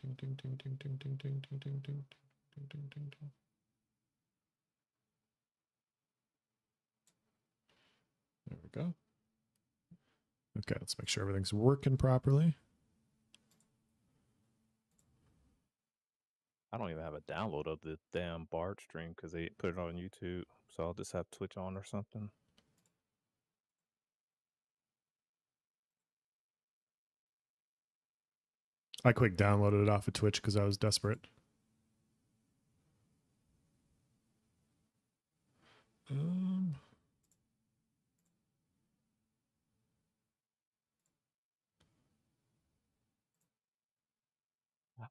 There we go. Okay, let's make sure everything's working properly. I don't even have a download of the damn Bard stream because they put it on YouTube. So I'll just have Twitch on or something. I quick downloaded it off of Twitch because I was desperate.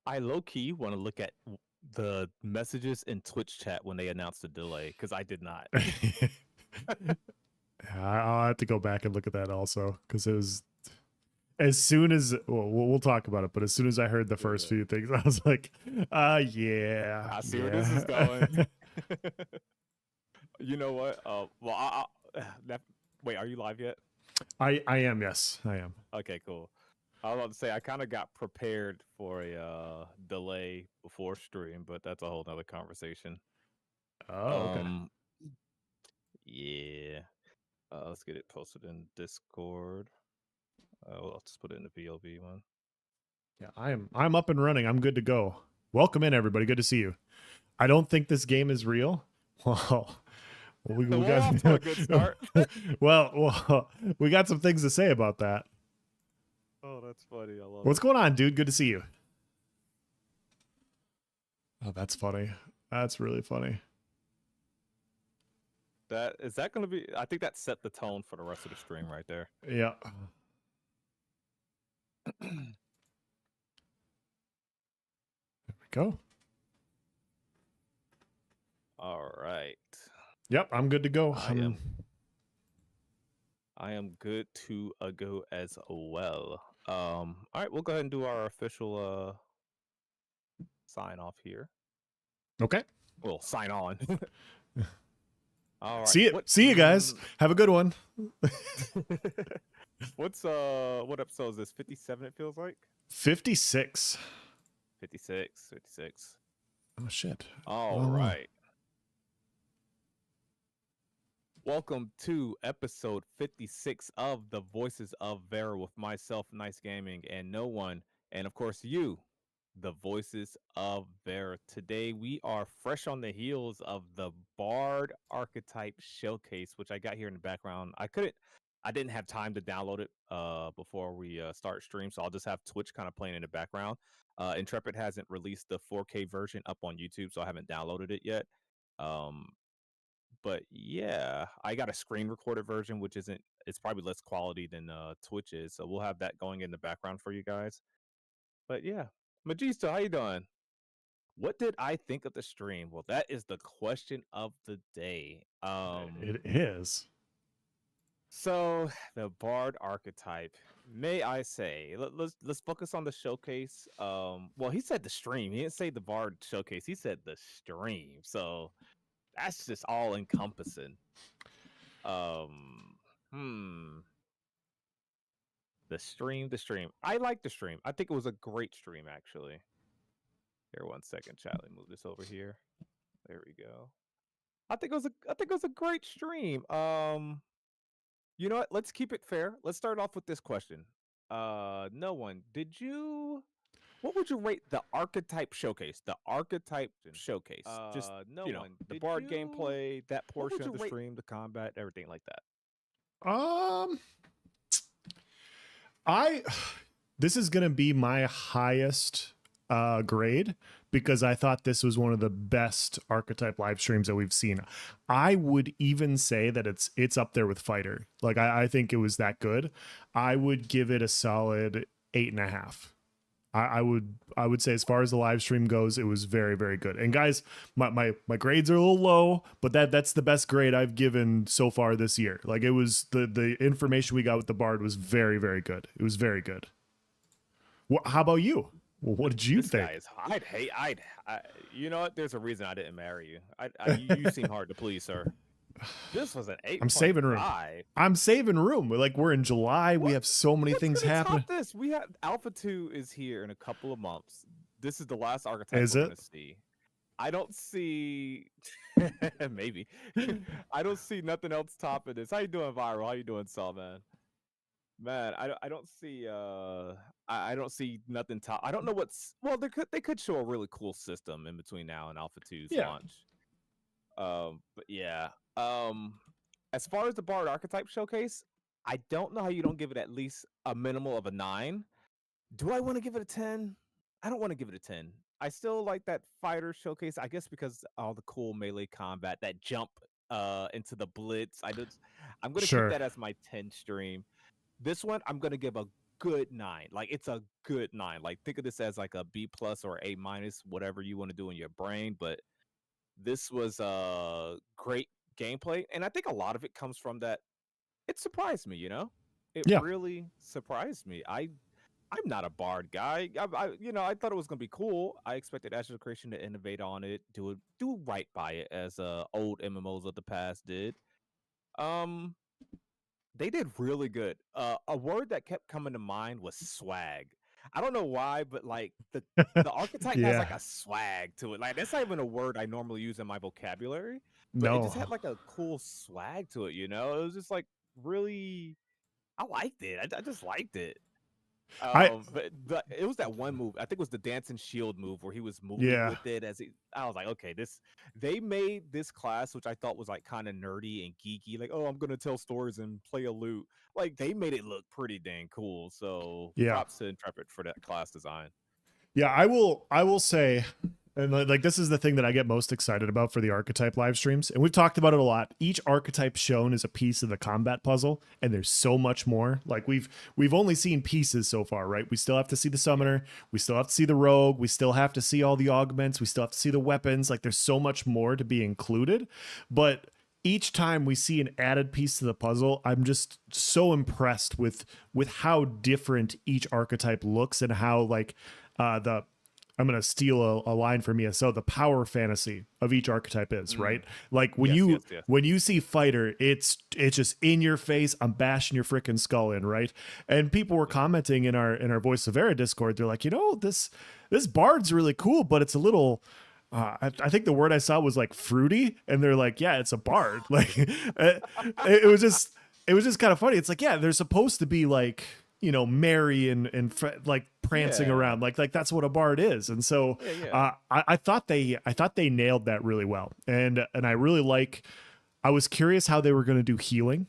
I low-key want to look at the messages in Twitch chat when they announced the delay because I did not. I'll have to go back and look at that also because it was as soon as we'll talk about it, but as soon as I heard the first few things, I was like, yeah. I see where this is going. You know what? Well, wait, are you live yet? I am, yes, I am. Okay, cool. I was about to say I kind of got prepared for a delay before stream, but that's a whole nother conversation. Oh, okay. Yeah. Let's get it posted in Discord. I'll just put it in the VOV one. Yeah, I'm up and running. I'm good to go. Welcome in, everybody. Good to see you. I don't think this game is real. Well, we got off to a good start. well, we got some things to say about that. Oh, that's funny. I love What's going on, dude? Good to see you. Oh, that's funny. That's really funny. Is that going to be? I think that set the tone for the rest of the stream right there. Yeah. There we go. All right. Yep, I'm good to go. I am good to go as well. All right, we'll go ahead and do our official sign off here. Okay. Well, sign on. All right. See you guys. Have a good one. What episode is this? 57 it feels like? 56. 56. Oh shit. All right. Welcome to episode 56 of The Voices of Vera with myself, Nice Gaming, and no one, and of course you, The Voices of Vera. Today we are fresh on the heels of the Bard Archetype Showcase, which I got here in the background. I didn't have time to download it before we start stream, so I'll just have Twitch kind of playing in the background. Intrepid hasn't released the 4K version up on YouTube, so I haven't downloaded it yet. But yeah, I got a screen recorded version, which it's probably less quality than Twitch is. So we'll have that going in the background for you guys. But yeah, Magisto, how you doing? What did I think of the stream? Well, that is the question of the day. It is. So the Bard archetype, may I say, let's focus on the showcase. Well, he said the stream. He didn't say the Bard showcase. He said the stream. So that's just all encompassing. The stream. I like the stream. I think it was a great stream, actually. Here, 1 second, chat. Let me move this over here. There we go. I think it was a great stream. You know what? Let's keep it fair. Let's start off with this question. No one. What would you rate the archetype showcase? The archetype showcase. Just no one. The Bard gameplay, that portion of the stream, the combat, everything like that. This is gonna be my highest grade because I thought this was one of the best archetype live streams that we've seen. I would even say that it's up there with Fighter. Like I think it was that good. I would give it a solid 8.5. I would say as far as the live stream goes, it was very, very good. And guys, my grades are a little low, but that's the best grade I've given so far this year. Like it was the information we got with the Bard was very, very good. It was very good. How about you? Well, what did you think? You know what? There's a reason I didn't marry you. You seem hard to please, sir. This was an 8. I'm saving room. I'm saving room. We're in July. We have so many things happening. We have Alpha 2 is here in a couple of months. This is the last archetype Is we're it? gonna see. I don't see maybe. I don't see nothing else topping this. How you doing, Viral? How you doing, Saul, man? Man, I don't see I don't see nothing top. I don't know what's well they could show a really cool system in between now and Alpha 2's Yeah. launch. But yeah. As far as the Bard archetype showcase, I don't know how you don't give it at least a minimal of a 9. Do I want to give it a 10? I don't want to give it a 10. I still like that fighter showcase, I guess because all the cool melee combat, that jump into the blitz. I'm gonna keep Sure. that as my 10 stream. This one I'm gonna give a good 9. Like it's a good 9. Like think of this as like a B plus or A minus, whatever you want to do in your brain. But this was great gameplay, and I think a lot of it comes from that. It surprised me, you know. It Yeah. really surprised me. I'm not a bard guy. I thought it was gonna be cool. I expected Astral Creation to innovate on it, do right by it as old MMOs of the past did. Um, they did really good. A word that kept coming to mind was swag. I don't know why, but like the archetype has Yeah. like a swag to it. Like that's not even a word I normally use in my vocabulary, but it just No. had like a cool swag to it. You know, it was just like really. I liked it. I just liked it. I But it was that one move. I think it was the dancing shield move where he was moving yeah. with it as he. I was like, okay, they made this class, which I thought was like kind of nerdy and geeky. Like, oh, I'm gonna tell stories and play a lute. Like they made it look pretty dang cool. So Yeah. props to Intrepid for that class design. Yeah, I will say, and like this is the thing that I get most excited about for the archetype live streams, and we've talked about it a lot. Each archetype shown is a piece of the combat puzzle, and there's so much more. Like we've only seen pieces so far, right? We still have to see the summoner, we still have to see the rogue, we still have to see all the augments, we still have to see the weapons. Like there's so much more to be included, but each time we see an added piece to the puzzle, I'm just so impressed with how different each archetype looks and how like the I'm gonna steal a line from ESO. The power fantasy of each archetype is right. Like when Yes. when you see fighter, it's just in your face. I'm bashing your freaking skull in, right? And people were commenting in our Voice of Era Discord. They're like, this bard's really cool, but it's a little. I think the word I saw was like fruity, and they're like, yeah, it's a bard. Like it was just kind of funny. It's like, yeah, they're supposed to be like merry and like prancing Yeah. around like that's what a bard is. And so Yeah. I thought they nailed that really well, and I really I was curious how they were going to do healing,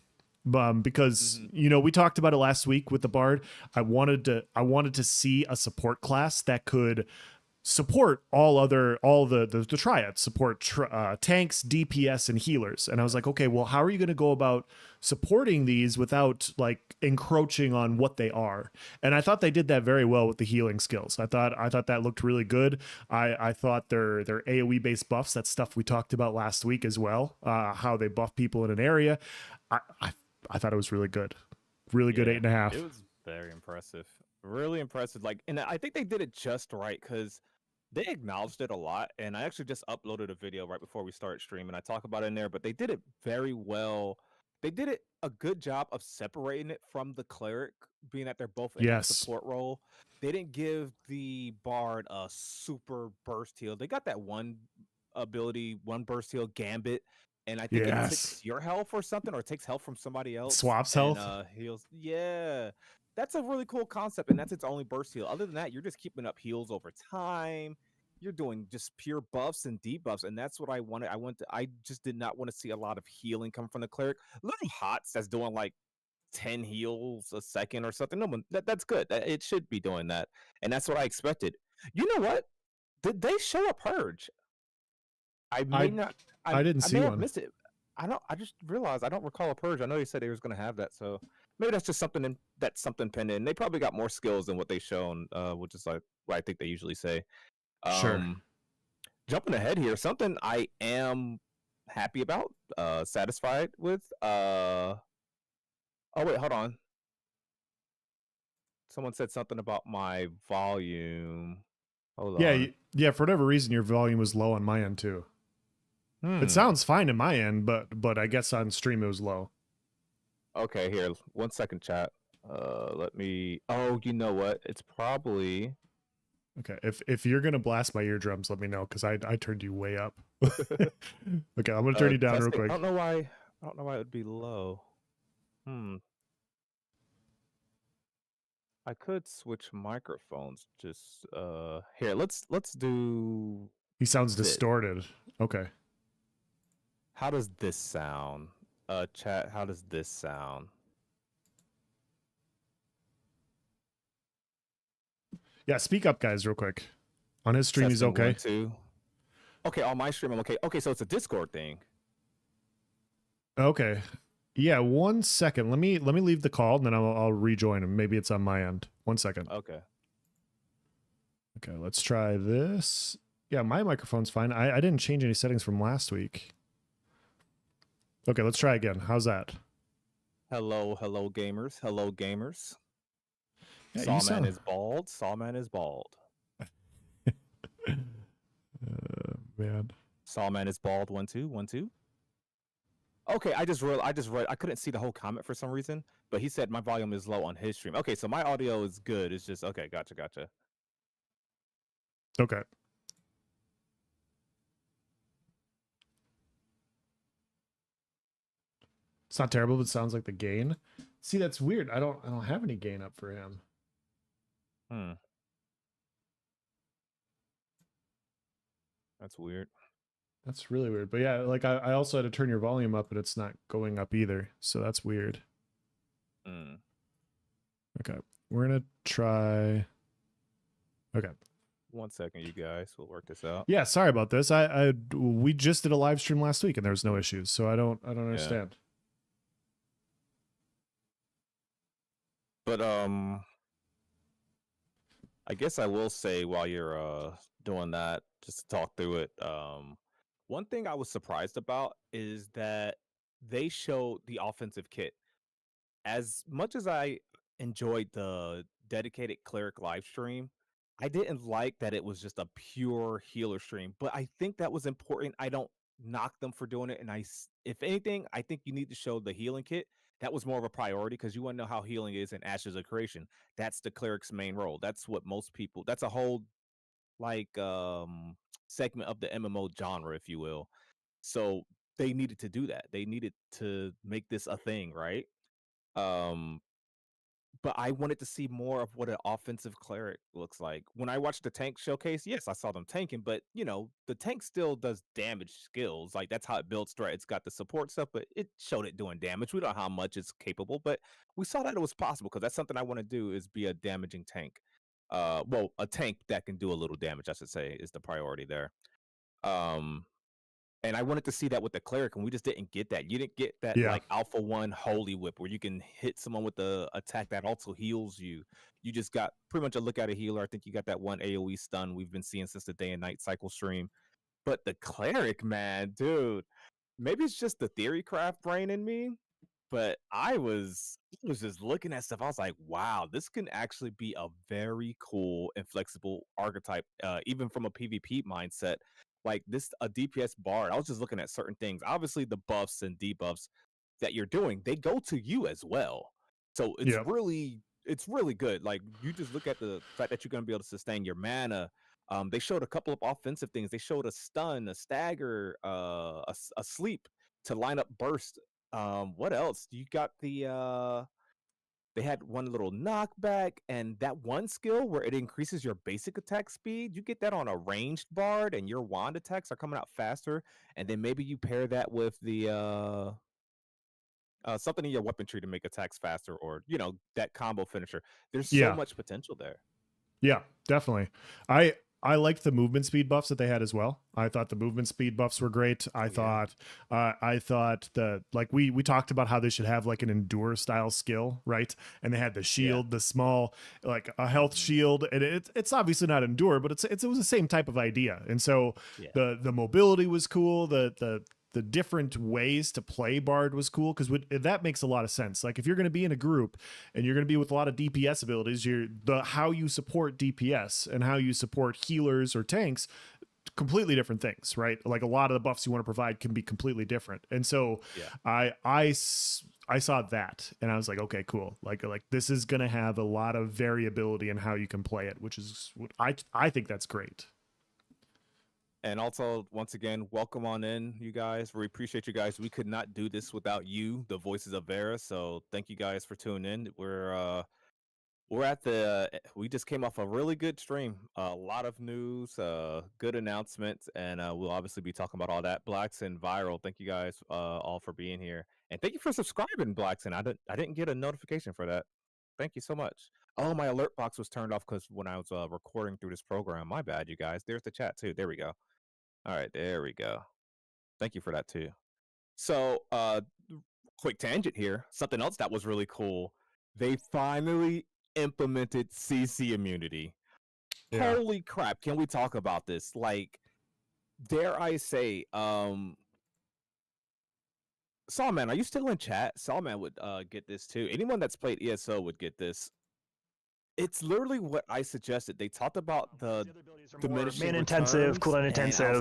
because we talked about it last week with the bard. I wanted to see a support class that could support all the triads, support tanks, DPS, and healers. And I was like, okay, well, how are you going to go about supporting these without like encroaching on what they are? And I thought they did that very well with the healing skills. I thought that looked really good. I thought their AoE based buffs, that stuff we talked about last week as well, how they buff people in an area. I thought it was really good. Really good 8.5. It was very impressive. Really impressive. Like, and I think they did it just right because they acknowledged it a lot. And I actually just uploaded a video right before we started streaming. I talk about it in there, but they did it very well. They did it a good job of separating it from the cleric, being that they're both in that Yes. support role. They didn't give the bard a super burst heal. They got that one ability, one burst heal, Gambit, and I think it takes your health or something, or it takes health from somebody else. Swaps and health. Heals. Yeah, that's a really cool concept, and that's its only burst heal. Other than that, you're just keeping up heals over time. You're doing just pure buffs and debuffs, and that's what I wanted. I just did not want to see a lot of healing come from the cleric. Little Hots that's doing like 10 heals a second or something. No, that's good. It should be doing that, and that's what I expected. You know what? Did they show a purge? I may not. I didn't I see may have one. missed it. I don't. I just realized I don't recall a purge. I know they said they was going to have that, so maybe that's just something that's something pinned in. They probably got more skills than what they shown, which is like what I think they usually say. Sure. Jumping ahead here, something I am happy about, satisfied with. Oh wait, hold on. Someone said something about my volume. Hold on. Yeah. For whatever reason, your volume was low on my end too. It sounds fine in my end, but I guess on stream it was low. Okay, here, 1 second, chat. Let me. Oh, you know what? It's probably. Okay, if you're gonna blast my eardrums, let me know because I turned you way up. Okay, I'm gonna turn you down real Testing. I quick. don't know why. I don't know why it would be low. I could switch microphones. Just here. Let's do He sounds this. distorted. Okay. How does this sound? Chat. How does this sound? Yeah, speak up, guys, real quick. On his stream, he's Testing one, okay. two. Okay, on my stream, I'm okay. Okay, so it's a Discord thing. Okay. Yeah, 1 second. Let me leave the call and then I'll rejoin him. Maybe it's on my end. 1 second. Okay. Okay, let's try this. Yeah, my microphone's fine. I didn't change any settings from last week. Okay, let's try again. How's that? Hello, gamers. Hello, gamers. Yeah, you Sawman sound. is bald. Sawman is bald. Man. Sawman is bald. 1, 2, 1, 2. Okay, I just read. I couldn't see the whole comment for some reason, but he said my volume is low on his stream. Okay, so my audio is good. It's just okay. Gotcha. Okay. It's not terrible, but it sounds like the gain. See, that's weird. I don't have any gain up for him. That's weird. That's really weird. But yeah, like I also had to turn your volume up, but it's not going up either. So that's weird. Okay. We're gonna try. Okay. 1 second, you guys. We'll work this out. Yeah, sorry about this. We just did a live stream last week and there was no issues, so I don't understand. But I guess I will say while you're doing that, just to talk through it. One thing I was surprised about is that they showed the offensive kit. As much as I enjoyed the dedicated cleric live stream, I didn't like that it was just a pure healer stream. But I think that was important. I don't knock them for doing it, and if anything, I think you need to show the healing kit. That was more of a priority because you want to know how healing is in Ashes of Creation. That's the cleric's main role. That's what most people. That's a whole like segment of the MMO genre, if you will. So they needed to do that. They needed to make this a thing, right? Um, but I wanted to see more of what an offensive cleric looks like. When I watched the tank showcase, yes, I saw them tanking, but the tank still does damage skills. Like that's how it builds threat. It's got the support stuff, but it showed it doing damage. We don't know how much it's capable, but we saw that it was possible because that's something I want to do is be a damaging tank. Well, a tank that can do a little damage, I should say, is the priority there. And I wanted to see that with the cleric, and we just didn't get that. You didn't get that like Alpha 1 Holy Whip where you can hit someone with the attack that also heals you. You just got pretty much a look at a healer. I think you got that one AoE stun we've been seeing since the day and night cycle stream. But the cleric, man, dude, maybe it's just the theory craft brain in me, but I was just looking at stuff. I was like, wow, this can actually be a very cool and flexible archetype, even from a PvP mindset. Like this, a DPS bard. I was just looking at certain things. Obviously, the buffs and debuffs that you're doing, they go to you as well. So it's really good. Like you just look at the fact that you're going to be able to sustain your mana. They showed a couple of offensive things. They showed a stun, a stagger, a sleep to line up burst. What else? You got they had one little knockback and that one skill where it increases your basic attack speed. You get that on a ranged bard and your wand attacks are coming out faster. And then maybe you pair that with the something in your weapon tree to make attacks faster, or that combo finisher. There's so much potential there. Yeah, definitely. I liked the movement speed buffs that they had as well. I thought the movement speed buffs were great. I thought the like we talked about how they should have like an endure style skill, right? And they had the shield, the small like a health shield, and it's obviously not endure, but it was the same type of idea. And so the mobility was cool. The different ways to play Bard was cool because that makes a lot of sense. Like if you're going to be in a group and you're going to be with a lot of DPS abilities, how you support DPS and how you support healers or tanks completely different things, right? Like a lot of the buffs you want to provide can be completely different. And so Yeah. I saw that and I was like, okay, cool. Like this is going to have a lot of variability in how you can play it, which is what I think that's great. And also, once again, welcome on in, you guys. We appreciate you guys. We could not do this without you, the voices of Vera. So thank you guys for tuning in. We're at the we just came off a really good stream. A lot of news, good announcements, and we'll obviously be talking about all that. Blacks and Viral. Thank you guys all for being here, and thank you for subscribing, Blacks. And I didn't get a notification for that. Thank you so much. Oh, my alert box was turned off because when I was recording through this program. My bad, you guys. There's the chat too. There we go. All right, there we go. Thank you for that too. So, quick tangent here. Something else that was really cool. They finally implemented CC immunity. Yeah. Holy crap! Can we talk about this? Like, dare I say, Sawman, are you still in chat? Sawman would get this too. Anyone that's played ESO would get this. It's literally what I suggested. They talked about the diminishing mana intensive, returns, cooldown and I was intensive,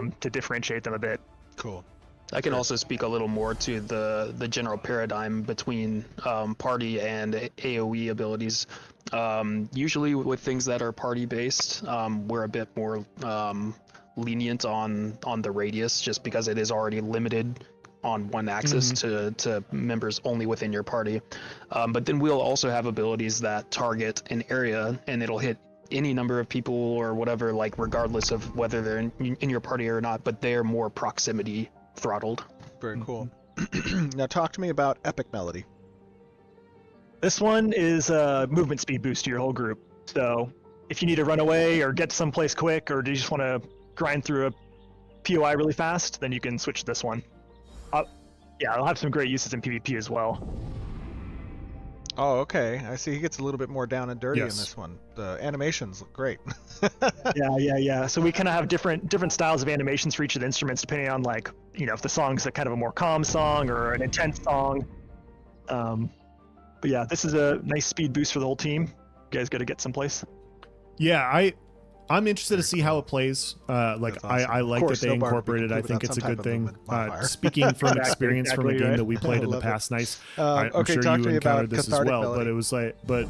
like, to differentiate them a bit. Cool. I can also speak a little more to the general paradigm between party and AoE abilities. Usually with things that are party based, we're a bit more lenient on the radius, just because it is already limited on one axis to members only within your party. But then we'll also have abilities that target an area, and it'll hit any number of people or whatever, like regardless of whether they're in your party or not, but they're more proximity throttled. Very cool. Now talk to me about Epic Melody. This one is a movement speed boost to your whole group. So if you need to run away or get someplace quick, or do you just want to grind through a POI really fast, then you can switch to this one. Yeah, I'll have some great uses in PvP as well. Oh, okay. I see he gets a little bit more down and dirty Yes. in this one. The animations look great. Yeah. So we kind of have different styles of animations for each of the instruments, depending on, like, you know, if the song's a kind of a more calm song or an intense song. But yeah, this is a nice speed boost for the whole team. You guys got to get someplace. Yeah, I'm interested to see how it plays. Like That's awesome. I like Of course, that they no bar would be incorporated. I complete think without it's a some good type of thing. movement modifier. Speaking from experience from a Exactly, game right. that we played I in the love past, it. nice. Okay, I'm sure talk you to me about encountered this as cathartic well. melody. But it was like, but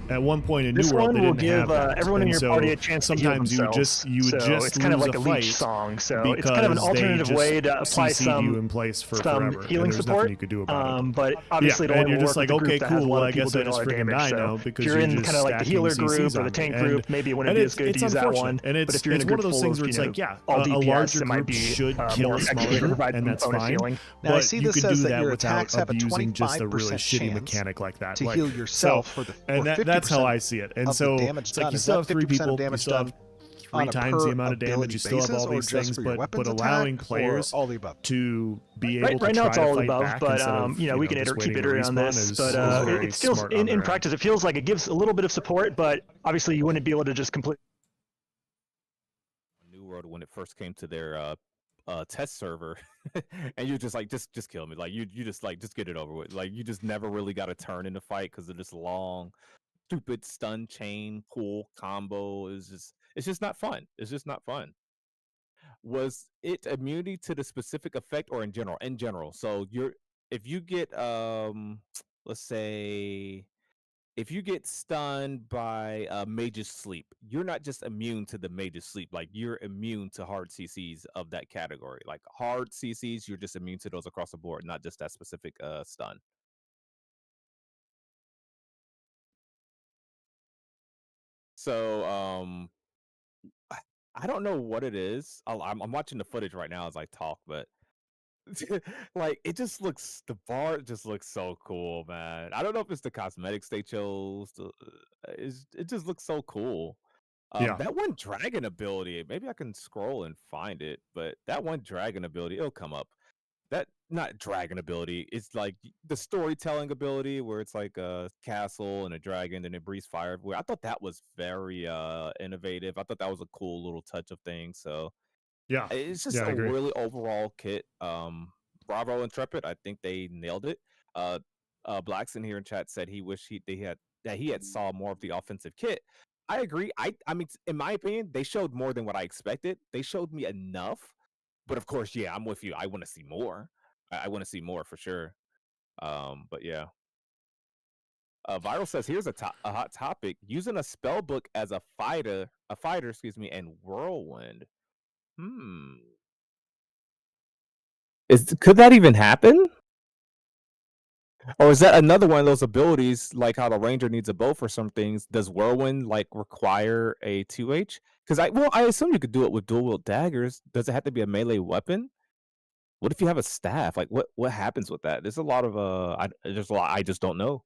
at one point in This New World, one they will didn't give have that. everyone in And your so party a chance to heal sometimes themselves. you would so just it's kind of lose like a fight leech song. So it's kind of an because they alternative just way to apply CC'd you some in place for some forever, healing and there's support. nothing you could do about it. But obviously, Yeah, it and only you're will just work like, with a okay, group that has a cool. lot Well, of I people guess I doing just all their freaking damage. die So now if because you're you're in just kind of like the stacking healer these group CCs or on the me. tank And- group, maybe it wouldn't and be as good to use that unfortunate. one. And But if you're in a it's one group of those full things of, where it's you know, like, yeah, all a DPS, larger it might group be should more kill a effective smaller to group, provide and some that's bonus fine. healing. Now, I But see you this could says do that that your without attacks have a abusing just a really 25% shitty chance mechanic like that. to Like, heal yourself so, for the and or that's how 50% I see it. And of the so damage it's like done. you Is still that have three 50% of people, you damage still have done three on a times per the amount of damage. ability You still have all basis, these or just things, for your but weapons allowing attack, players or all the above? to be able Right to now try it's to all fight above, back but instead of you know, we can just keep waiting to iterating on respawn this. is But very it feels smart on in their end. practice, it feels like it gives a little bit of support, but obviously you wouldn't be able to just complete. New World when it first came to their test server, and you're just like, just kill me. Like you just like just get it over with. Like you just never really got a turn in the fight because of this long, stupid stun chain pull combo. It's just not fun. It's just not fun. Was it immunity to the specific effect or in general? In general. So you're if you get let's say if you get stunned by mage's sleep, you're not just immune to the mage's sleep. Like you're immune to hard CCs of that category. Like hard CCs, you're just immune to those across the board, not just that specific stun. So I don't know what it is. I'm watching the footage right now as I talk, but like it just looks the bar just looks so cool, man. I don't know if it's the cosmetics they chose. It just looks so cool. Yeah. That one dragon ability, maybe I can scroll and find it, but that one dragon ability, it'll come up. That not dragon ability, it's like the storytelling ability where it's like a castle and a dragon and it breathes fire everywhere. I thought that was very innovative. I thought that was a cool little touch of things. So Yeah. it's just Yeah, I a agree. really overall kit. Bravo Intrepid, I think they nailed it. Blacks in here in chat said he wished he had saw more of the offensive kit. I agree. I mean, in my opinion, they showed more than what I expected. They showed me enough, but of course, yeah, I'm with you. I want to see more. I want to see more for sure. But yeah. Viral says here's a hot topic: using a spell book as a fighter, excuse me, and whirlwind. Hmm. Could that even happen? Or is that another one of those abilities, like how the ranger needs a bow for some things? Does whirlwind like require a 2H? Because I assume you could do it with dual wield daggers. Does it have to be a melee weapon? What if you have a staff? Like what happens with that? There's a lot of there's a lot I just don't know.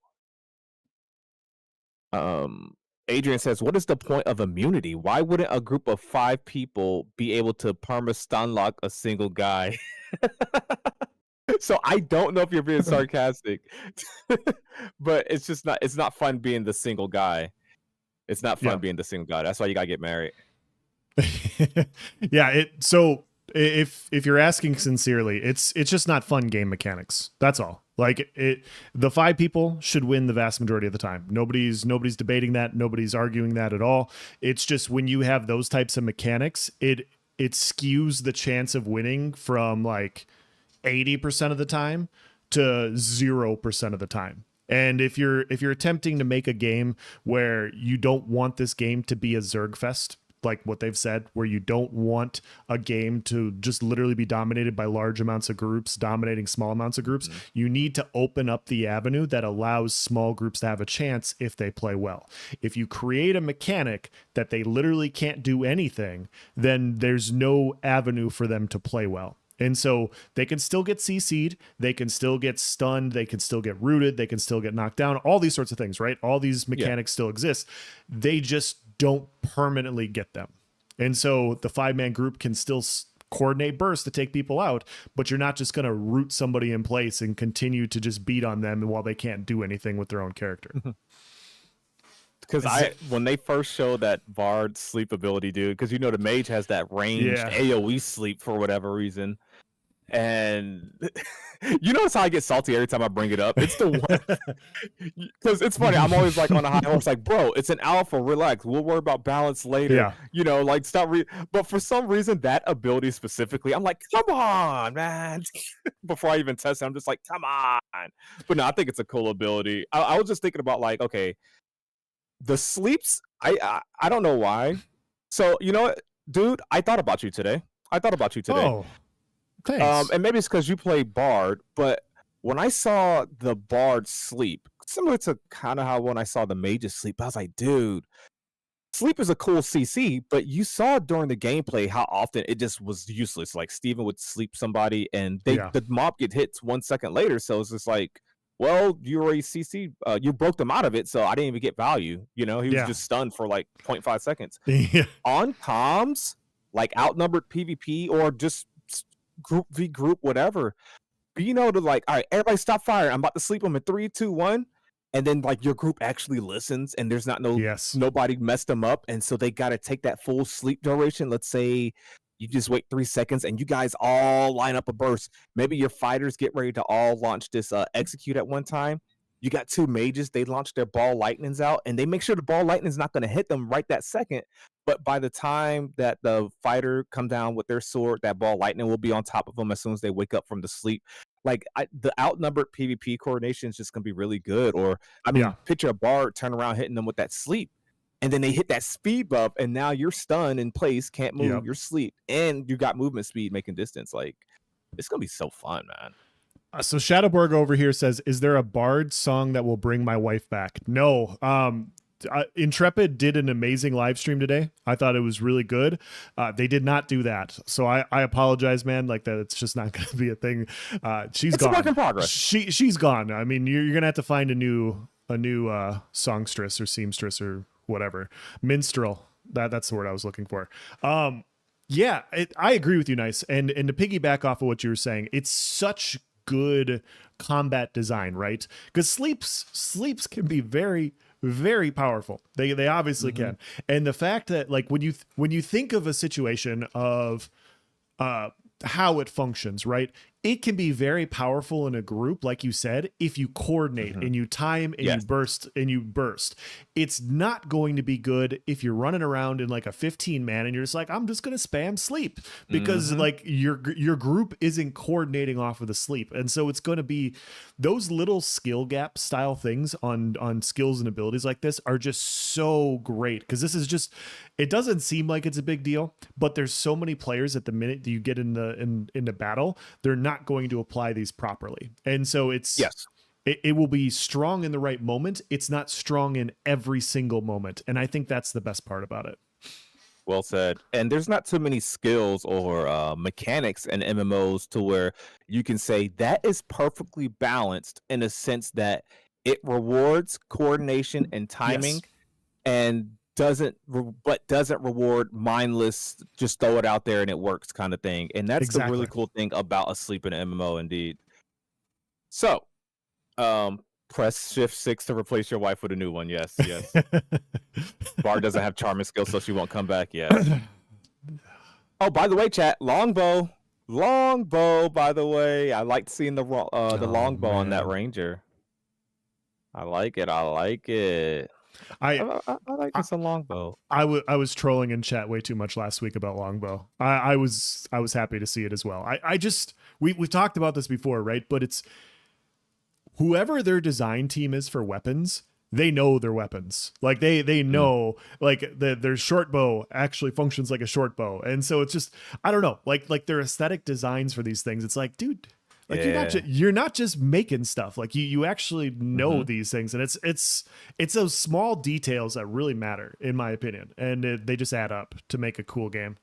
Um, Adrian says, "What is the point of immunity? Why wouldn't a group of 5 people be able to perma stun lock a single guy?" So I don't know if you're being sarcastic, but it's not fun being the single guy. It's not fun being the single guy. That's why you gotta get married. Yeah. If you're asking sincerely, it's just not fun game mechanics. That's all. Like the 5 people should win the vast majority of the time. Nobody's debating that. Nobody's arguing that at all. It's just when you have those types of mechanics, it skews the chance of winning from like 80% of the time to 0% of the time. And if you're attempting to make a game where you don't want this game to be a Zerg fest, like what they've said, where you don't want a game to just literally be dominated by large amounts of groups, dominating small amounts of groups, you need to open up the avenue that allows small groups to have a chance if they play well. If you create a mechanic that they literally can't do anything, then there's no avenue for them to play well. And so they can still get CC'd, they can still get stunned, they can still get rooted, they can still get knocked down, all these sorts of things, right? All these mechanics still exist. They just don't permanently get them. And so the 5-man group can still coordinate bursts to take people out, but you're not just going to root somebody in place and continue to just beat on them while they can't do anything with their own character. Because when they first showed that Bard sleep ability, dude, because you know the mage has that ranged AoE sleep for whatever reason. And you notice how I get salty every time I bring it up? It's the one because it's funny. I'm always like on a high horse, like, bro, it's an alpha. Relax. We'll worry about balance later. Yeah. You know, like stop. But for some reason, that ability specifically, I'm like, come on, man. Before I even test it, I'm just like, come on. But no, I think it's a cool ability. I was just thinking about like, okay, the sleeps. I don't know why. So you know what, dude? I thought about you today. Oh. Thanks. And maybe it's because you play Bard, but when I saw the Bard sleep, similar to kind of how when I saw the mages sleep, I was like, dude, sleep is a cool CC, but you saw during the gameplay how often it just was useless. Like Steven would sleep somebody and the mob get hits 1 second later. So it's just like, well, you already CC, you broke them out of it, so I didn't even get value. You know, he was just stunned for like 0.5 seconds. On comms, like outnumbered PvP or just group v group, whatever, you know, to like, all right, everybody stop firing, I'm about to sleep them in 3 2 1, and then like your group actually listens and there's not nobody messed them up, and so they got to take that full sleep duration. Let's say you just wait 3 seconds and you guys all line up a burst. Maybe your fighters get ready to all launch this execute at one time. You got 2 mages, they launch their ball lightnings out and they make sure the ball lightning is not going to hit them right that second. But by the time that the fighter come down with their sword, that ball lightning will be on top of them as soon as they wake up from the sleep. Like the outnumbered PvP coordination is just going to be really good. Or, I mean, picture a Bard turn around hitting them with that sleep. And then they hit that speed buff and now you're stunned in place, can't move, you're sleep. And you got movement speed making distance. Like, it's going to be so fun, man. So Shadowborg over here says, is there a Bard song that will bring my wife back? No. Intrepid did an amazing live stream today. I thought it was really good. They did not do that. So I apologize, man. Like that, it's just not going to be a thing. She's gone. It's a work in progress. She's gone. I mean, you're going to have to find a new songstress or seamstress or whatever. Minstrel. That's the word I was looking for. Yeah, I agree with you, Nice. And to piggyback off of what you were saying, it's such good combat design, right? Because sleeps can be very, very powerful. They obviously can. And the fact that like when you think of a situation of how it functions, right? it can be very powerful in a group, like you said, if you coordinate and you time and Yes. you burst. It's not going to be good if you're running around in like a 15 man and you're just like, I'm just going to spam sleep, because like your group isn't coordinating off of the sleep. And so it's going to be those little skill gap style things on skills and abilities like this are just so great, because this is just, it doesn't seem like it's a big deal, but there's so many players at the minute that you get into battle, they're not going to apply these properly. And so it's it will be strong in the right moment. It's not strong in every single moment. And I think that's the best part about it. Well said. And there's not too many skills or mechanics in MMOs to where you can say that is perfectly balanced in a sense that it rewards coordination and timing, and doesn't reward mindless, just throw it out there and it works kind of thing. And that's the really cool thing about a sleep in an MMO, indeed. So, press shift 6 to replace your wife with a new one. Yes. Bard doesn't have charming skills, so she won't come back. Yes. Oh, by the way, chat, longbow, by the way. I liked seeing the longbow on that ranger. I like it. I like me some longbow. I was trolling in chat way too much last week about longbow. I was happy to see it as well. We've talked about this before, right? But it's whoever their design team is for weapons, they know their weapons. Like they know like their short bow actually functions like a short bow. And so it's just, I don't know, like their aesthetic designs for these things. It's like, dude, like you're not just making stuff. Like you actually know these things, and it's those small details that really matter, in my opinion, and they just add up to make a cool game.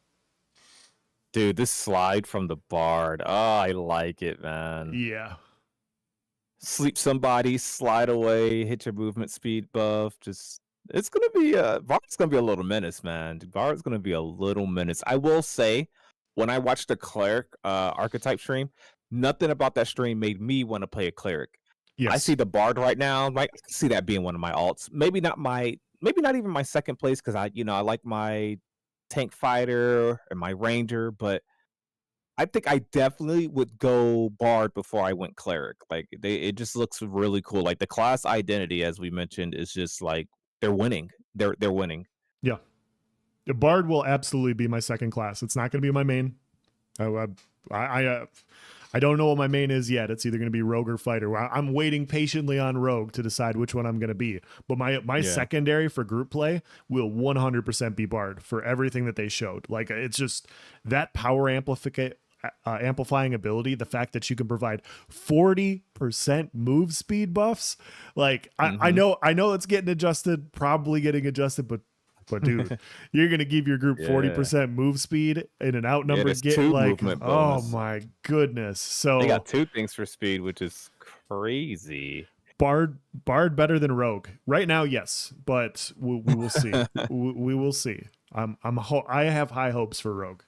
Dude, this slide from the Bard, oh, I like it, man. Yeah. Sleep somebody, slide away, hit your movement speed buff. Just, it's gonna be Bard's gonna be a little menace, man. Bard's gonna be a little menace. I will say, when I watched the cleric archetype stream, nothing about that stream made me want to play a cleric. Yes. I see the Bard right now. I see that being one of my alts. Maybe not even my second place, because I like my tank fighter and my ranger, but I think I definitely would go Bard before I went cleric. Like it just looks really cool. Like the class identity, as we mentioned, is just like they're winning. They're winning. Yeah. The Bard will absolutely be my second class. It's not going to be my main. I don't know what my main is yet. It's either going to be rogue or fighter. I'm waiting patiently on rogue to decide which one I'm going to be. But my secondary for group play will 100% be Bard for everything that they showed. Like it's just that power amplifying ability, the fact that you can provide 40% move speed buffs. Like I know it's probably getting adjusted, but dude, you're gonna give your group 40% move speed in an outnumbered game. Like, oh my goodness! So they got 2 things for speed, which is crazy. Bard better than Rogue right now, yes, but we will see. we will see. I have high hopes for Rogue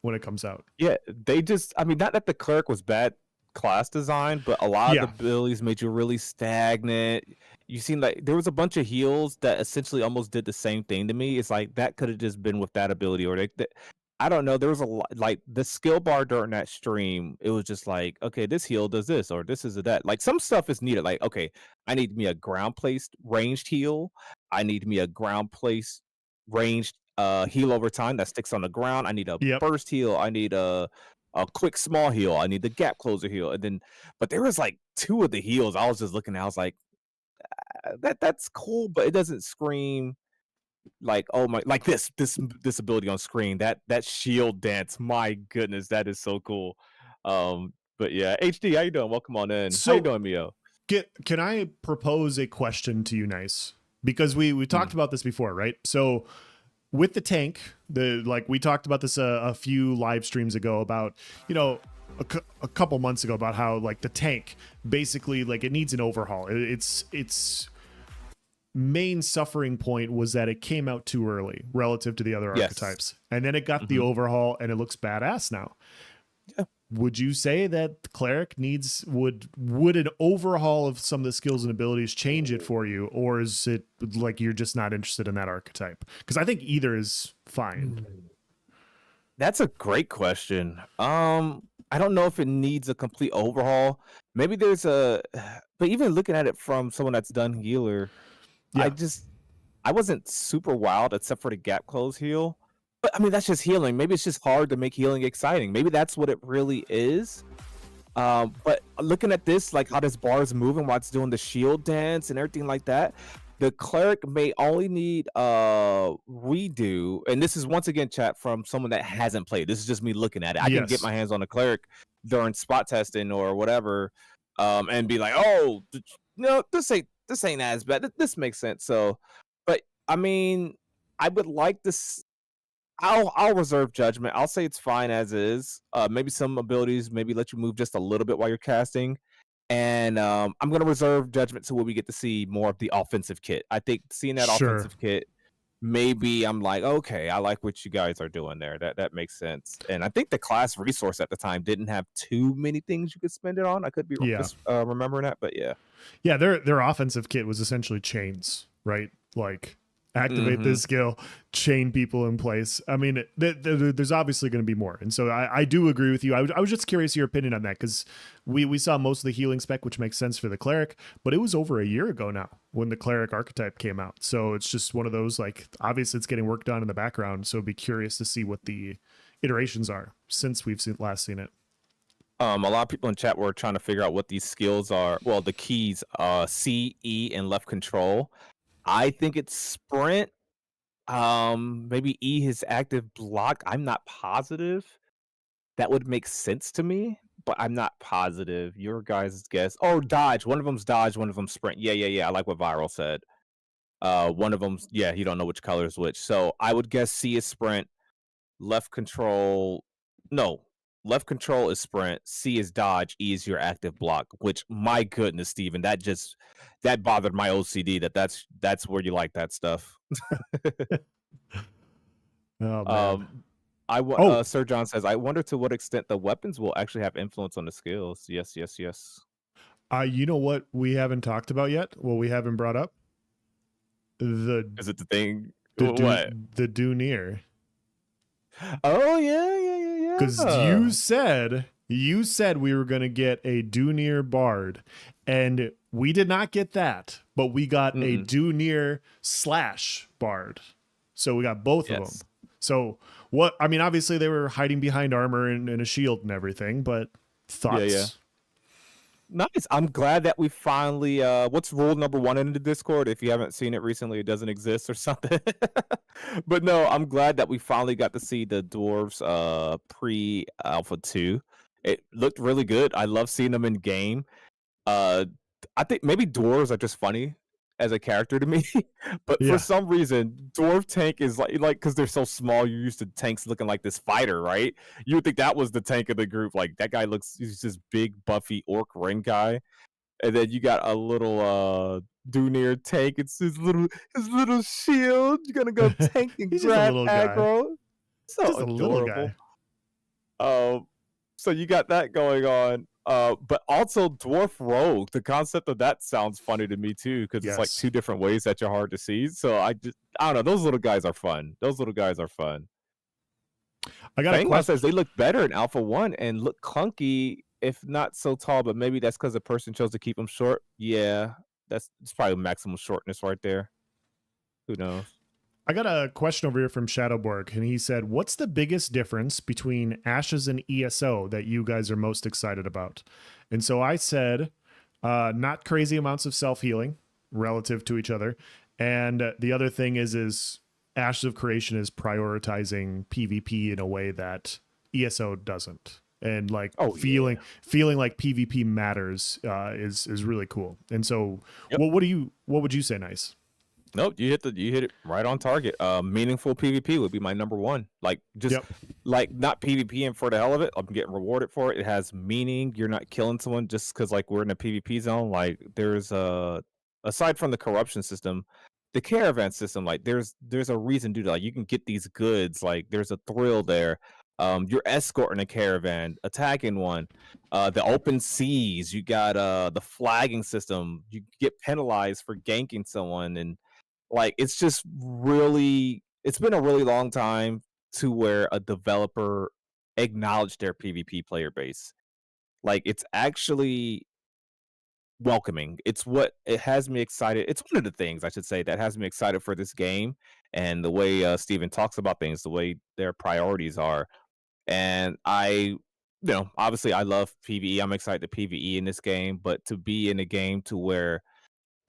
when it comes out. Yeah, they just, I mean, not that the cleric was bad class design, but a lot of the abilities made you really stagnant. You seem like there was a bunch of heals that essentially almost did the same thing to me. It's like that could have just been with that ability, or I don't know. There was a lot, like the skill bar during that stream. It was just like, okay, this heal does this, or this is that. Like some stuff is needed. Like, okay, I need me a ground placed ranged heal. I need me a ground placed ranged heal over time that sticks on the ground. I need a burst heal. I need a quick small heal. I need the gap closer heal. And then, but there was like 2 of the heals I was just looking at. I was like, that's cool, but it doesn't scream like, oh my, like this ability on screen, that shield dance. My goodness, that is so cool. But yeah, HD, how you doing? Welcome on in. How you doing, Mio? Can I propose a question to you, Nice? Because we talked about this before, right? So with the tank, we talked about this a few live streams ago about, a couple months ago, about how like the tank basically like it needs an overhaul. It's main suffering point was that it came out too early relative to the other archetypes, and then it got the overhaul and it looks badass now. Would you say that the cleric would an overhaul of some of the skills and abilities change it for you, or is it like you're just not interested in that archetype? Because I think either is fine. That's a great question. I don't know if it needs a complete overhaul. Maybe there's a, but even looking at it from someone that's done healer, Yeah. I wasn't super wild except for the gap close heal. But I mean, that's just healing. Maybe it's just hard to make healing exciting. Maybe that's what it really is. But looking at this, like how this bar is moving while it's doing the shield dance and everything like that, the cleric may only need redo. And this is once again chat from someone that hasn't played. This is just me looking at it. I didn't get Yes. my hands on the cleric during spot testing or whatever, and be like, oh no, this ain't as bad. This makes sense. So, but I mean, I would like this. I'll reserve judgment. I'll say it's fine as is. Maybe some abilities maybe let you move just a little bit while you're casting. And I'm gonna reserve judgment to where we get to see more of the offensive kit. I think seeing that Sure. offensive kit, maybe I'm like, okay, I like what you guys are doing there. That makes sense. And I think the class resource at the time didn't have too many things you could spend it on. I could be remembering that, but yeah. Yeah, their offensive kit was essentially chains, right? Like activate this skill, chain people in place. I mean, there's obviously going to be more, and so I do agree with you. I was just curious your opinion on that because we saw most of the healing spec, which makes sense for the cleric, but it was over a year ago now when the cleric archetype came out. So it's just one of those, like, obviously it's getting worked on in the background. So I'd be curious to see what the iterations are since we've last seen it. A lot of people in chat were trying to figure out what these skills are. Well, the keys, C, E, and left control. I think it's sprint. Maybe E his active block. I'm not positive. That would make sense to me, but I'm not positive. Your guys' guess. Oh, dodge. One of them's dodge. One of them's sprint. Yeah. I like what Viral said. One of them's you don't know which color is which. So I would guess C is sprint. Left control. No. Left control is sprint. C is dodge. E is your active block. Which, my goodness, Steven, that bothered my OCD. That's where you like that stuff. Oh man. Sir John says, I wonder to what extent the weapons will actually have influence on the skills. Yes. You know what we haven't talked about yet? Well, we haven't brought up Is it the thing? the Dunir. Oh yeah. Because you said we were going to get a Dunir Bard, and we did not get that, but we got a Dunir / Bard. So we got both of them. So what? I mean, obviously they were hiding behind armor and a shield and everything, but thoughts? Yeah. Nice. I'm glad that we finally. What's rule number 1 in the Discord? If you haven't seen it recently, it doesn't exist or something. But no, I'm glad that we finally got to see the dwarves pre-alpha 2. It looked really good. I love seeing them in game. I think maybe dwarves are just funny as a character to me, but for some reason, dwarf tank is like because they're so small. You're used to tanks looking like this fighter, right? You would think that was the tank of the group. Like that guy he's this big, buffy orc ring guy, and then you got a little Dunir tank. It's his little shield. You're gonna go tank and He's grab just a little aggro. guy. So Just a little adorable. guy. So you got that going on. But also dwarf rogue. The concept of that sounds funny to me too, because it's like 2 different ways that you're hard to see. So I don't know. Those little guys are fun. I got a question. Says they look better in Alpha 1 and look clunky, if not so tall, but maybe that's because the person chose to keep them short. Yeah, it's probably maximum shortness right there. Who knows? I got a question over here from Shadowborg, and he said, what's the biggest difference between Ashes and ESO that you guys are most excited about? And so I said, not crazy amounts of self-healing relative to each other. And the other thing is Ashes of Creation is prioritizing PvP in a way that ESO doesn't. And like feeling like PvP matters is really cool. And so what would you say, Nice? Nope, you hit it right on target. Meaningful PvP would be my number 1. Like just like not PvPing for the hell of it. I'm getting rewarded for it. It has meaning. You're not killing someone just because like we're in a PvP zone. Like there's aside from the corruption system, the caravan system, like there's a reason to do that. Like you can get these goods. Like there's a thrill there. You're escorting a caravan, attacking one. The open seas. You got the flagging system. You get penalized for ganking someone and. Like it's been a really long time to where a developer acknowledge their PvP player base. Like, it's actually welcoming. It has me excited. It's one of the things I should say that has me excited for this game, and the way Steven talks about things, the way their priorities are. And obviously I love PvE. I'm excited to PvE in this game, but to be in a game to where,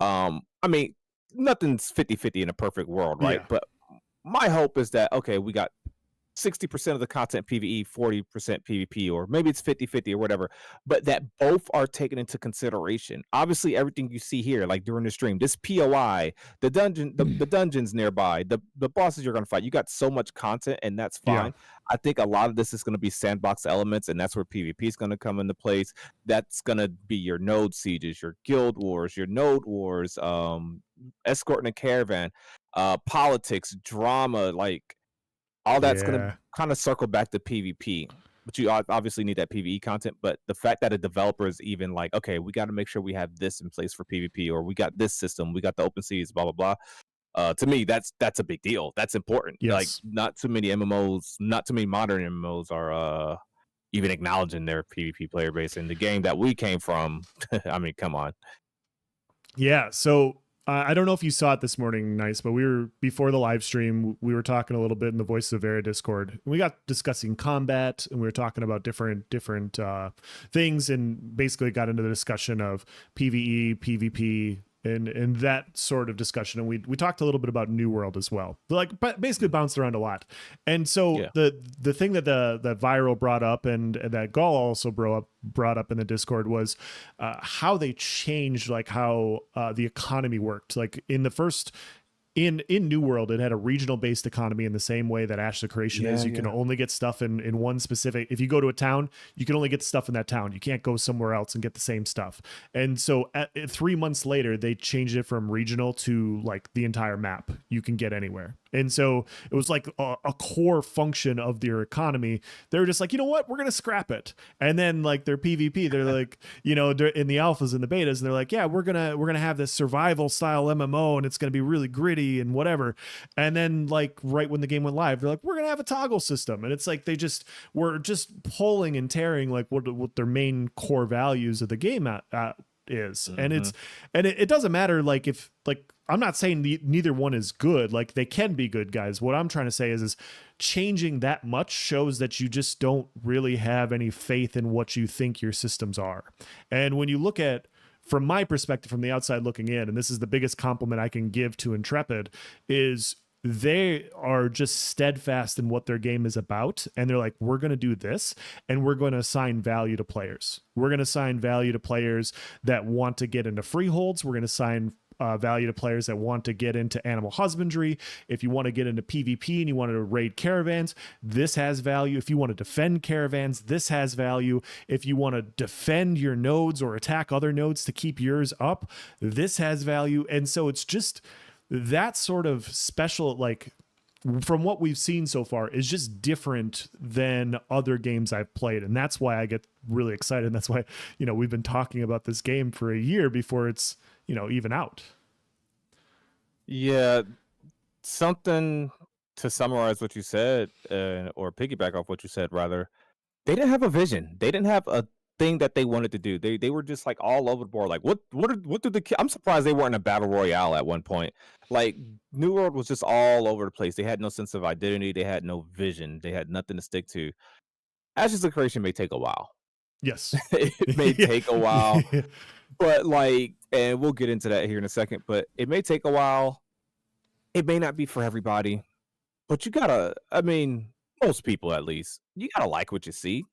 I mean, nothing's 50-50 in a perfect world, right? Yeah. But my hope is that, okay, we got 60% of the content PvE, 40% PvP, or maybe it's 50-50 or whatever, but that both are taken into consideration. Obviously, everything you see here, like during the stream, this POI, the dungeons nearby, the bosses you're gonna fight, you got so much content, and that's Yeah. fine. I think a lot of this is gonna be sandbox elements, and that's where PvP is gonna come into place. That's gonna be your node sieges, your guild wars, your node wars, escorting a caravan, politics, drama, like all that's going to Yeah. kind of circle back to PvP, but you obviously need that PvE content. But the fact that a developer is even like, okay, we got to make sure we have this in place for PvP, or we got this system, we got the open seas, blah blah blah. To me, that's a big deal. That's important. Like, Yes. not too many MMOs, not too many modern MMOs are even acknowledging their PvP player base. In the game that we came from, I mean, come on. Yeah. So I don't know if you saw it this morning, Nice, but we were before the live stream. We were talking a little bit in the Voices of Vera Discord. We got discussing combat, and we were talking about different things, and basically got into the discussion of PvE, PvP, and that sort of discussion. And we talked a little bit about New World as well. But basically bounced around a lot. And so Yeah. the thing that the Viral brought up, and that Gall also brought up in the Discord, was how they changed like how the economy worked. Like in the first in New World, it had a regional based economy in the same way that Ash the Creation is. You can only get stuff in one specific. If you go to a town, you can only get stuff in that town. You can't go somewhere else and get the same stuff. And so 3 months later, they changed it from regional to like the entire map. You can get anywhere. And so it was like a core function of their economy. They were just like, you know what, we're going to scrap it. And then like their PvP, they're like, you know, in the alphas and the betas, and they're like, yeah, we're going to have this survival style MMO, and it's going to be really gritty and whatever. And then like right when the game went live, they're like, we're going to have a toggle system. And it's like they just were just pulling and tearing like what their main core values of the game is. Mhm. And it doesn't matter like if like I'm not saying neither one is good. Like they can be good, guys. What I'm trying to say is changing that much shows that you just don't really have any faith in what you think your systems are. And when you look at, from my perspective, from the outside looking in, and this is the biggest compliment I can give to Intrepid, is they are just steadfast in what their game is about. And they're like, we're going to do this, and we're going to assign value to players. We're going to assign value to players that want to get into freeholds. We're going to assign value to players that want to get into animal husbandry. If you want to get into PvP and you want to raid caravans, this has value. If you want to defend caravans, this has value. If you want to defend your nodes or attack other nodes to keep yours up, this has value. And so it's just that sort of special, like from what we've seen so far, is just different than other games I've played. And that's why I get really excited. And that's why, you know, we've been talking about this game for a year before it's, you know, even out. Yeah, something to summarize what you said, or piggyback off what you said, rather. They didn't have a vision. They didn't have a thing that they wanted to do. They were just like all over the board. Like, what do I'm surprised they weren't a battle royale at one point. Like, New World was just all over the place. They had no sense of identity. They had no vision. They had nothing to stick to. Ashes of Creation may take a while. Yes. It may take a while, but like, and we'll get into that here in a second, but it may take a while. It may not be for everybody, but you gotta, I mean, most people at least, you gotta like what you see.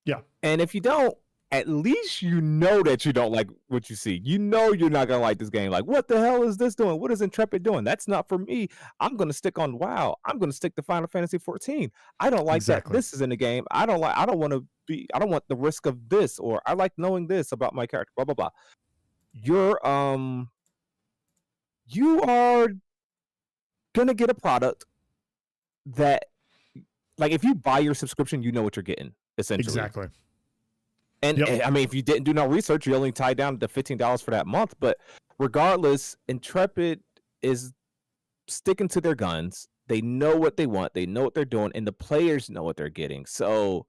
Yeah. And if you don't, at least you know that you don't like what you see. You know you're not gonna like this game. Like, what the hell is this doing? What is Intrepid doing? That's not for me. I'm gonna stick on WoW. I'm gonna stick to Final Fantasy 14. I don't like that Exactly. this is in the game. I don't want the risk of this, or I like knowing this about my character, blah blah blah. You are gonna get a product that, like, if you buy your subscription, you know what you're getting, essentially. Exactly. And, Yep. and I mean, if you didn't do no research, you only tied down to $15 for that month. But regardless, Intrepid is sticking to their guns. They know what they want. They know what they're doing, and the players know what they're getting. So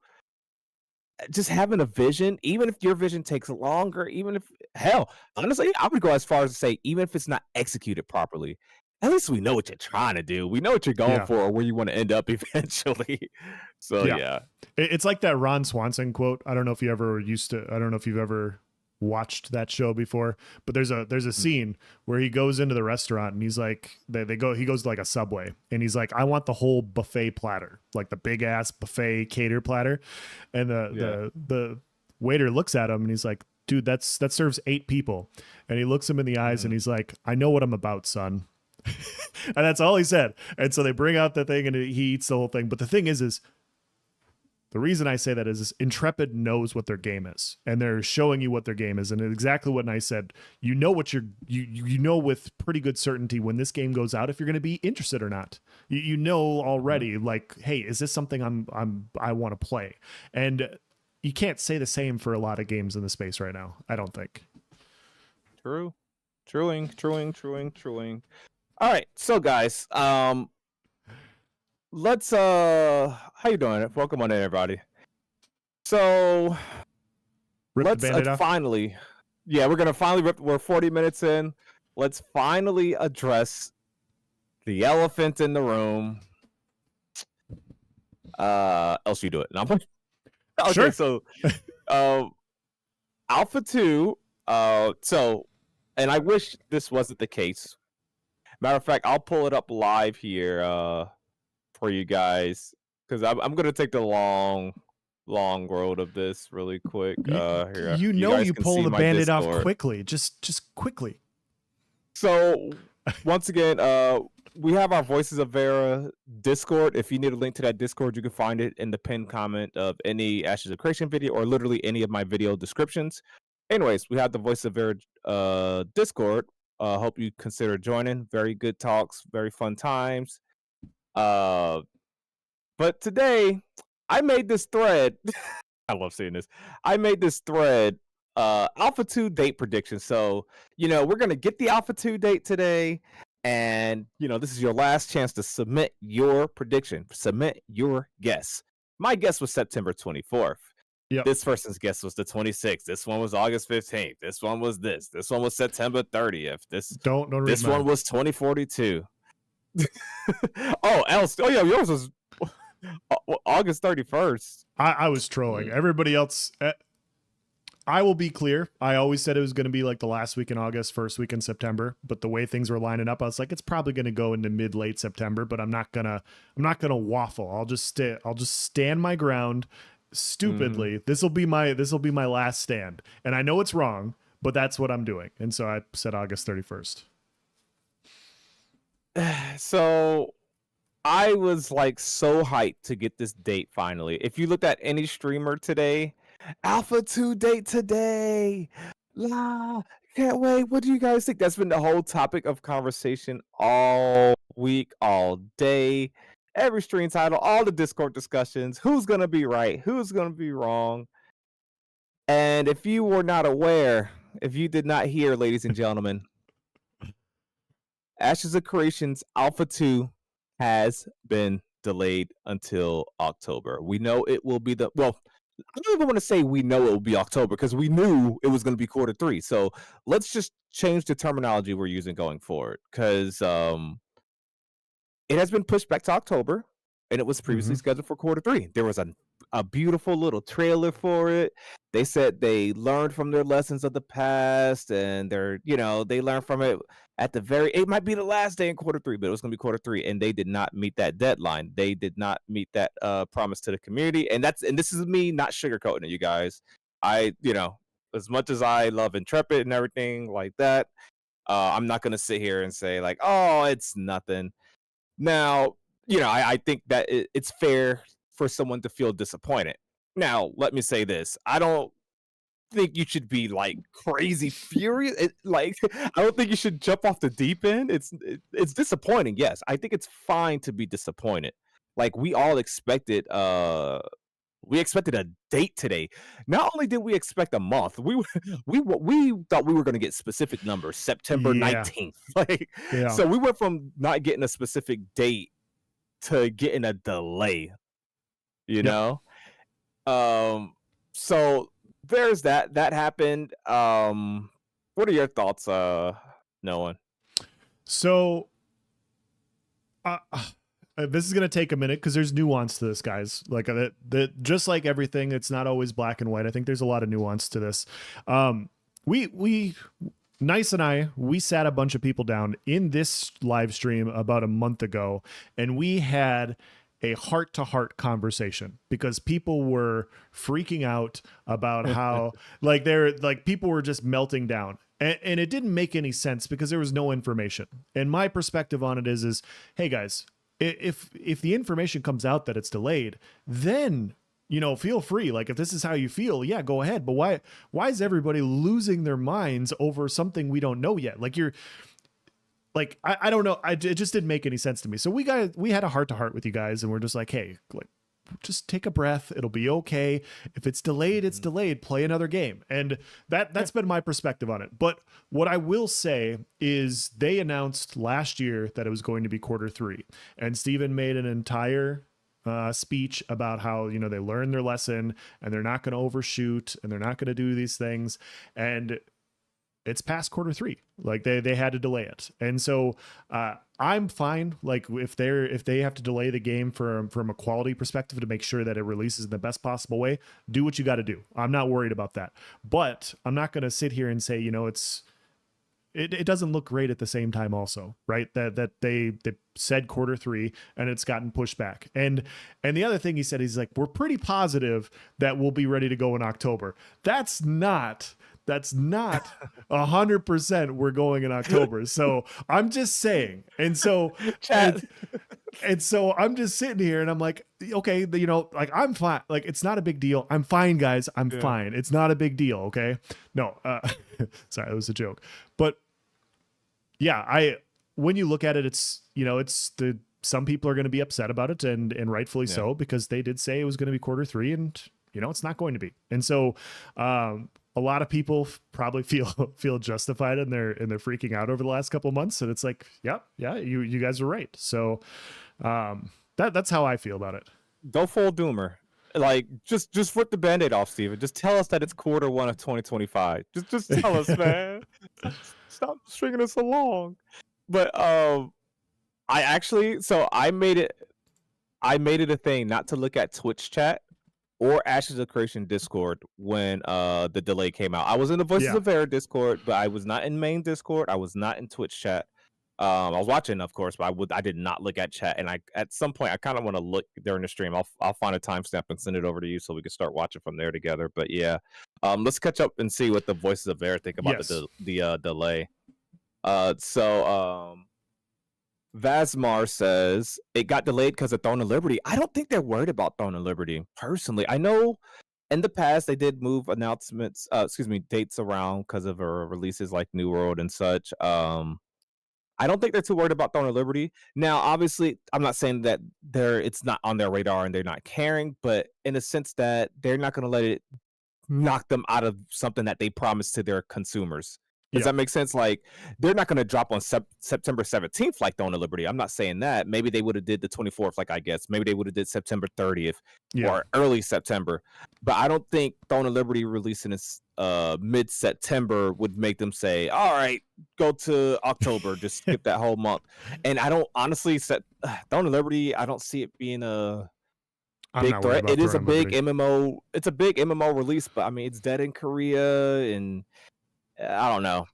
just having a vision, even if your vision takes longer, even if hell, honestly, I would go as far as to say, even if it's not executed properly, at least we know what you're trying to do. We know what you're going Yeah. for or where you want to end up eventually. So Yeah. yeah. It's like that Ron Swanson quote. I don't know if you ever I don't know if you've ever watched that show before, but there's a scene where he goes into the restaurant and he's like, he goes to like a Subway and he's like, I want the whole buffet platter, like the big ass buffet cater platter. And the waiter looks at him and he's like, dude, that serves 8 people. And he looks him in the eyes and he's like, I know what I'm about, son. And that's all he said. And so they bring out the thing and he eats the whole thing. But the thing is the reason I say that is Intrepid knows what their game is, and they're showing you what their game is. And exactly what I said, you know what you know with pretty good certainty when this game goes out if you're going to be interested or not. You know already, like, hey, is this something I want to play? And you can't say the same for a lot of games in the space right now, I don't think. True. Truing. All right, so guys, let's how you doing? Welcome on in, everybody. So Rip let's the Band-Aid off. finally, we're 40 minutes in. Let's finally address the elephant in the room. Else you do it. No, okay, Sure. so Alpha 2, and I wish this wasn't the case. Matter of fact, I'll pull it up live here for you guys because I'm gonna take the long road of this really quick. Here, you guys can pull see the my Band-Aid off Discord. quickly, just quickly. So once again, we have our Voices of Vera Discord. If you need a link to that Discord, you can find it in the pinned comment of any Ashes of Creation video or literally any of my video descriptions. Anyways, we have the Voices of Vera Discord. Hope you consider joining. Very good talks, very fun times. But today I made this thread. I love seeing this. I made this thread, Alpha 2 date prediction. So, we're going to get the Alpha 2 date today. And, this is your last chance to submit your prediction, submit your guess. My guess was September 24th. Yep. This person's guess was the 26th. This one was August 15th. This one was this. This one was September 30th. This one was 2042. Yours was August 31st. I was trolling. Everybody else, I will be clear. I always said it was going to be like the last week in August, first week in September. But the way things were lining up, I was like, it's probably going to go into late September. But I'm not gonna waffle. I'll just stand my ground. Stupidly, this will be my last stand. And I know it's wrong, but that's what I'm doing. And so I said August 31st. So I was like so hyped to get this date finally. If you looked at any streamer today, Alpha 2 date today. Can't wait. What do you guys think? That's been the whole topic of conversation all week, all day. Every stream title, all the Discord discussions, who's going to be right, who's going to be wrong. And if you were not aware, if you did not hear, ladies and gentlemen, Ashes of Creation's Alpha 2 has been delayed until October. We know it will be I don't even want to say we know it will be October because we knew it was going to be Q3. So let's just change the terminology we're using going forward because it has been pushed back to October, and it was previously scheduled for Q3. There was a beautiful little trailer for it. They said they learned from their lessons of the past, and they learned from it at it might be the last day in Q3, but it was going to be Q3, and they did not meet that deadline. They did not meet that promise to the community, and this is me not sugarcoating it, you guys. As much as I love Intrepid and everything like that, I'm not going to sit here and say like, oh, it's nothing. Now, I think that it's fair for someone to feel disappointed. Now, let me say this. I don't think you should be like crazy furious. I don't think you should jump off the deep end. It's disappointing. Yes, I think it's fine to be disappointed. Like we all expected we expected a date today. Not only did we expect a month, we thought we were going to get specific numbers, September 19th. So we went from not getting a specific date to getting a delay, you Yep. know? So there's that. That happened. What are your thoughts, Noah? So this is going to take a minute because there's nuance to this, guys. Like just like everything, it's not always black and white. I think there's a lot of nuance to this. We Nice and I, we sat a bunch of people down in this live stream about a month ago, and we had a heart-to-heart conversation because people were freaking out about how people were just melting down. And it didn't make any sense because there was no information. And my perspective on it is hey guys, if the information comes out that it's delayed, then feel free. Like, if this is how you feel, yeah, go ahead. But why is everybody losing their minds over something we don't know yet? Like, I don't know. It just didn't make any sense to me. So we had a heart to heart with you guys, and we're just like, hey, like, just take a breath. It'll be okay. If it's delayed, it's delayed. Play another game. And that's been my perspective on it. But what I will say is they announced last year that it was going to be Q3, and Steven made an entire speech about how they learned their lesson and they're not going to overshoot and they're not going to do these things, and it's past Q3. Like, they had to delay it. And so I'm fine. Like, if they have to delay the game from a quality perspective to make sure that it releases in the best possible way, do what you got to do. I'm not worried about that. But I'm not going to sit here and say, it doesn't look great at the same time also, right? That they said Q3 and it's gotten pushed back. And the other thing he said, he's like, we're pretty positive that we'll be ready to go in October. That's not 100% we're going in October. So I'm just saying. And so and so I'm just sitting here and I'm like, okay, like, I'm fine. Like, it's not a big deal. I'm fine, guys. I'm fine. It's not a big deal. Okay. No, sorry, that was a joke. But yeah, when you look at it, it's some people are going to be upset about it, and rightfully so, because they did say it was going to be Q3, and it's not going to be. And so a lot of people probably feel justified in their freaking out over the last couple of months, and it's like, yeah, you guys are right. So that's how I feel about it. Go full doomer. Like, just rip the Band-Aid off, Steven. Just tell us that it's Q1 of 2025. Just tell us, man. Stop stringing us along. But I made it a thing not to look at Twitch chat or Ashes of Creation Discord when the delay came out. I was in the Voices of Vera Discord, but I was not in main Discord. I was not in Twitch chat. I was watching, of course, but I did not look at chat. And at some point, I kind of want to look during the stream. I'll find a timestamp and send it over to you so we can start watching from there together. But yeah, let's catch up and see what the Voices of Vera think about the delay. So Vasmar says it got delayed because of Throne of Liberty. I don't think they're worried about Throne of Liberty personally. I know in the past they did move dates around because of releases like New World and such. I don't think they're too worried about Throne of Liberty. Now, obviously, I'm not saying that it's not on their radar and they're not caring, but in a sense that they're not going to let it knock them out of something that they promised to their consumers. Does that make sense? Like, they're not going to drop on September 17th like Throne of Liberty. I'm not saying that. Maybe they would have did the 24th, like I guess. Maybe they would have did September 30th or early September. But I don't think Throne of Liberty releasing this mid-September would make them say, all right, go to October. Just skip that whole month. And I don't honestly Throne of Liberty, I don't see it being a big threat. It is a big MMO. It's a big MMO release, but I mean, it's dead in Korea, and I don't know.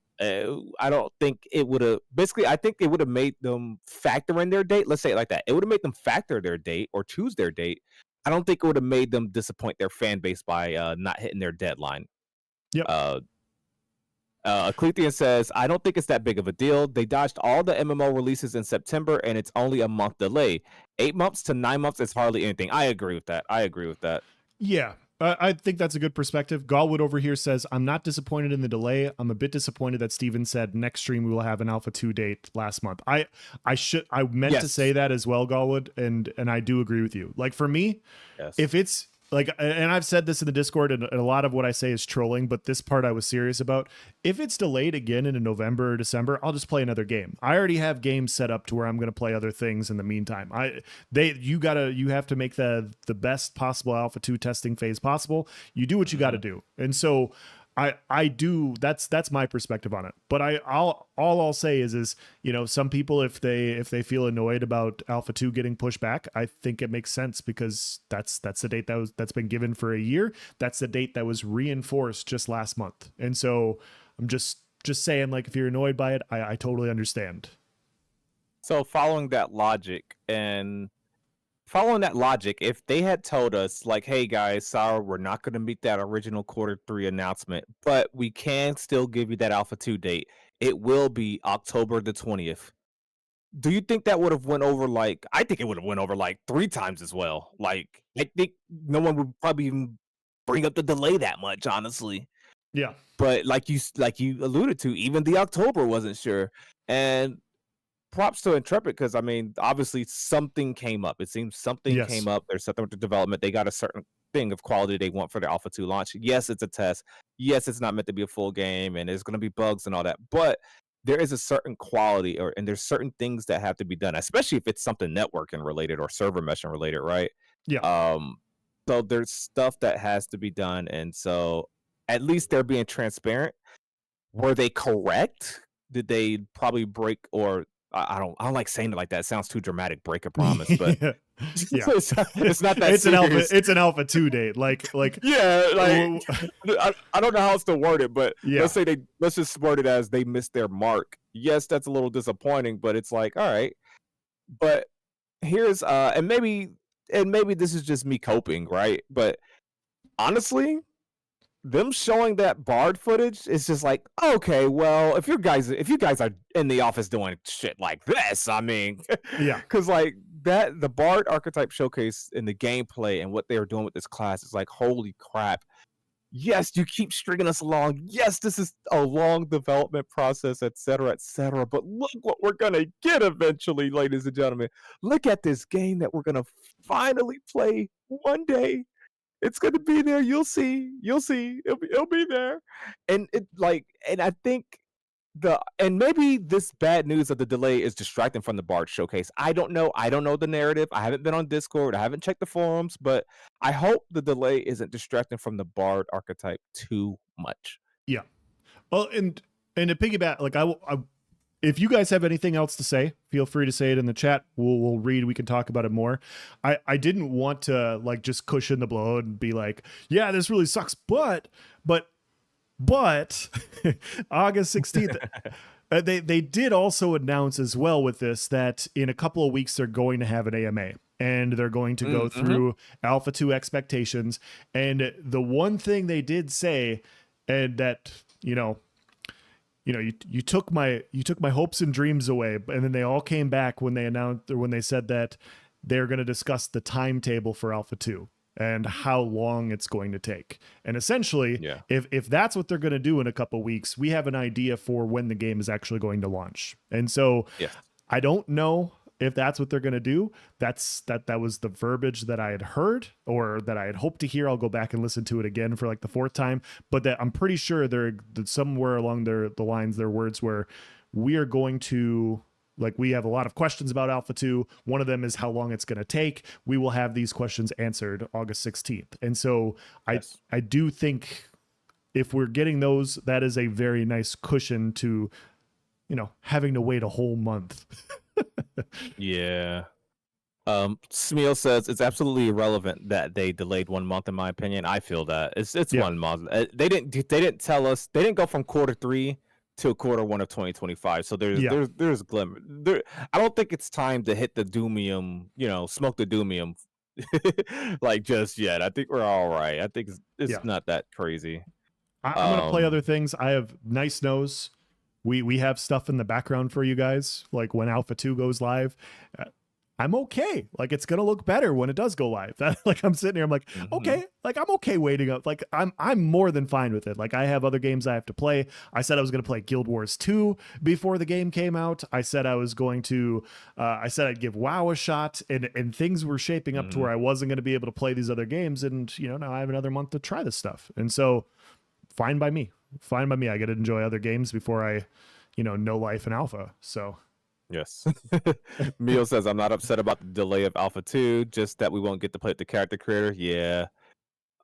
I don't think it would have. Basically, I think it would have made them factor in their date. Let's say it like that. It would have made them factor their date or choose their date. I don't think it would have made them disappoint their fan base by not hitting their deadline. Yep. Clethian says, I don't think it's that big of a deal. They dodged all the MMO releases in September, and it's only a month delay. 8 months to 9 months is hardly anything. I agree with that. Yeah. I think that's a good perspective. Galwood over here says, I'm not disappointed in the delay. I'm a bit disappointed that Steven said next stream we will have an Alpha 2 date last month. I meant to say that as well, Galwood, and I do agree with you. Like, for me, if it's like, and I've said this in the Discord, and a lot of what I say is trolling, but this part I was serious about. If it's delayed again in November or December, I'll just play another game. I already have games set up to where I'm going to play other things in the meantime. You have to make the best possible Alpha 2 testing phase possible. You do what you got to do. And so I do, that's my perspective on it. But all I'll say is some people, if they feel annoyed about Alpha 2 getting pushed back, I think it makes sense, because that's the date that's been given for a year. That's the date that was reinforced just last month. And so I'm just saying, like, if you're annoyed by it, I totally understand. So following that logic, if they had told us, like, hey guys, sorry, we're not going to meet that original Q3 announcement, but we can still give you that Alpha 2 date. It will be October the 20th. Do you think that would have went over? Like, I think it would have went over like 3 times as well. Like, I think no one would probably even bring up the delay that much, honestly. Yeah. But like you alluded to, even the October wasn't sure. And props to Intrepid, because I mean, obviously something came up. It seems something came up. There's something with the development. They got a certain thing of quality they want for their Alpha 2 launch. Yes, it's a test. Yes, it's not meant to be a full game, and there's going to be bugs and all that. But there is a certain quality, and there's certain things that have to be done, especially if it's something networking related or server meshing related, right? Yeah. So there's stuff that has to be done, and so at least they're being transparent. Were they correct? Did they probably break, or I don't like saying it like that. It sounds too dramatic. Break a promise, but yeah. it's not that it's serious. It's an Alpha 2 date. Like yeah, like I don't know how else to word it, but yeah. let's just word it as they missed their mark. Yes, that's a little disappointing, but it's like, all right. But here's and maybe this is just me coping, right? But honestly, them showing that Bard footage is just like, okay, well, if you guys are in the office doing shit like this, I mean, yeah, because like the Bard archetype showcase and the gameplay and what they were doing with this class is like, holy crap. Yes, you keep stringing us along. Yes, this is a long development process, etc., etc. But look what we're gonna get eventually, ladies and gentlemen. Look at this game that we're gonna finally play one day. It's gonna be there. You'll see. It'll be there. And I think maybe this bad news of the delay is distracting from the Bard showcase. I don't know the narrative. I haven't been on Discord. I haven't checked the forums, but I hope the delay isn't distracting from the Bard archetype too much. Yeah. Well, and to piggyback, like I if you guys have anything else to say, feel free to say it in the chat. We'll read. We can talk about it more. I didn't want to like just cushion the blow and be like, yeah, this really sucks. But August 16th, they did also announce as well with this that in a couple of weeks they're going to have an AMA. And they're going to go through Alpha 2 expectations. And the one thing they did say, and that you took my hopes and dreams away, and then they all came back when they announced, or when they said that they're going to discuss the timetable for Alpha 2 and how long it's going to take. And essentially, if that's what they're going to do in a couple weeks, we have an idea for when the game is actually going to launch. And so I don't know if that's what they're going to do. That was the verbiage that I had heard, or that I had hoped to hear. I'll go back and listen to it again for like the 4th time, but that I'm pretty sure they're somewhere along the lines, their words were, we are going to, like, we have a lot of questions about Alpha 2. One of them is how long it's going to take. We will have these questions answered August 16th. And so I do think if we're getting those, that is a very nice cushion to, having to wait a whole month. Yeah. Smeal says it's absolutely irrelevant that they delayed 1 month. In my opinion, I feel that it's 1 month. They didn't tell us. They didn't go from Q3 to Q1 of 2025. So there's glimmer. I don't think it's time to hit the Doomium. Smoke the Doomium, like just yet. I think we're all right. I think it's not that crazy. I'm gonna play other things. I have nice nose. We have stuff in the background for you guys, like when Alpha 2 goes live. I'm okay. Like it's gonna look better when it does go live. Like I'm sitting here, I'm like, okay, like I'm okay waiting up. Like I'm more than fine with it. Like I have other games I have to play. I said I was gonna play Guild Wars 2 before the game came out. I said I was going to I said I'd give WoW a shot, and things were shaping up to where I wasn't gonna be able to play these other games. And now I have another month to try this stuff. And so fine by me. Fine by me. I get to enjoy other games before I, know life in alpha. So Yes. Meal says, I'm not upset about the delay of Alpha 2, just that we won't get to play with the character creator. Yeah.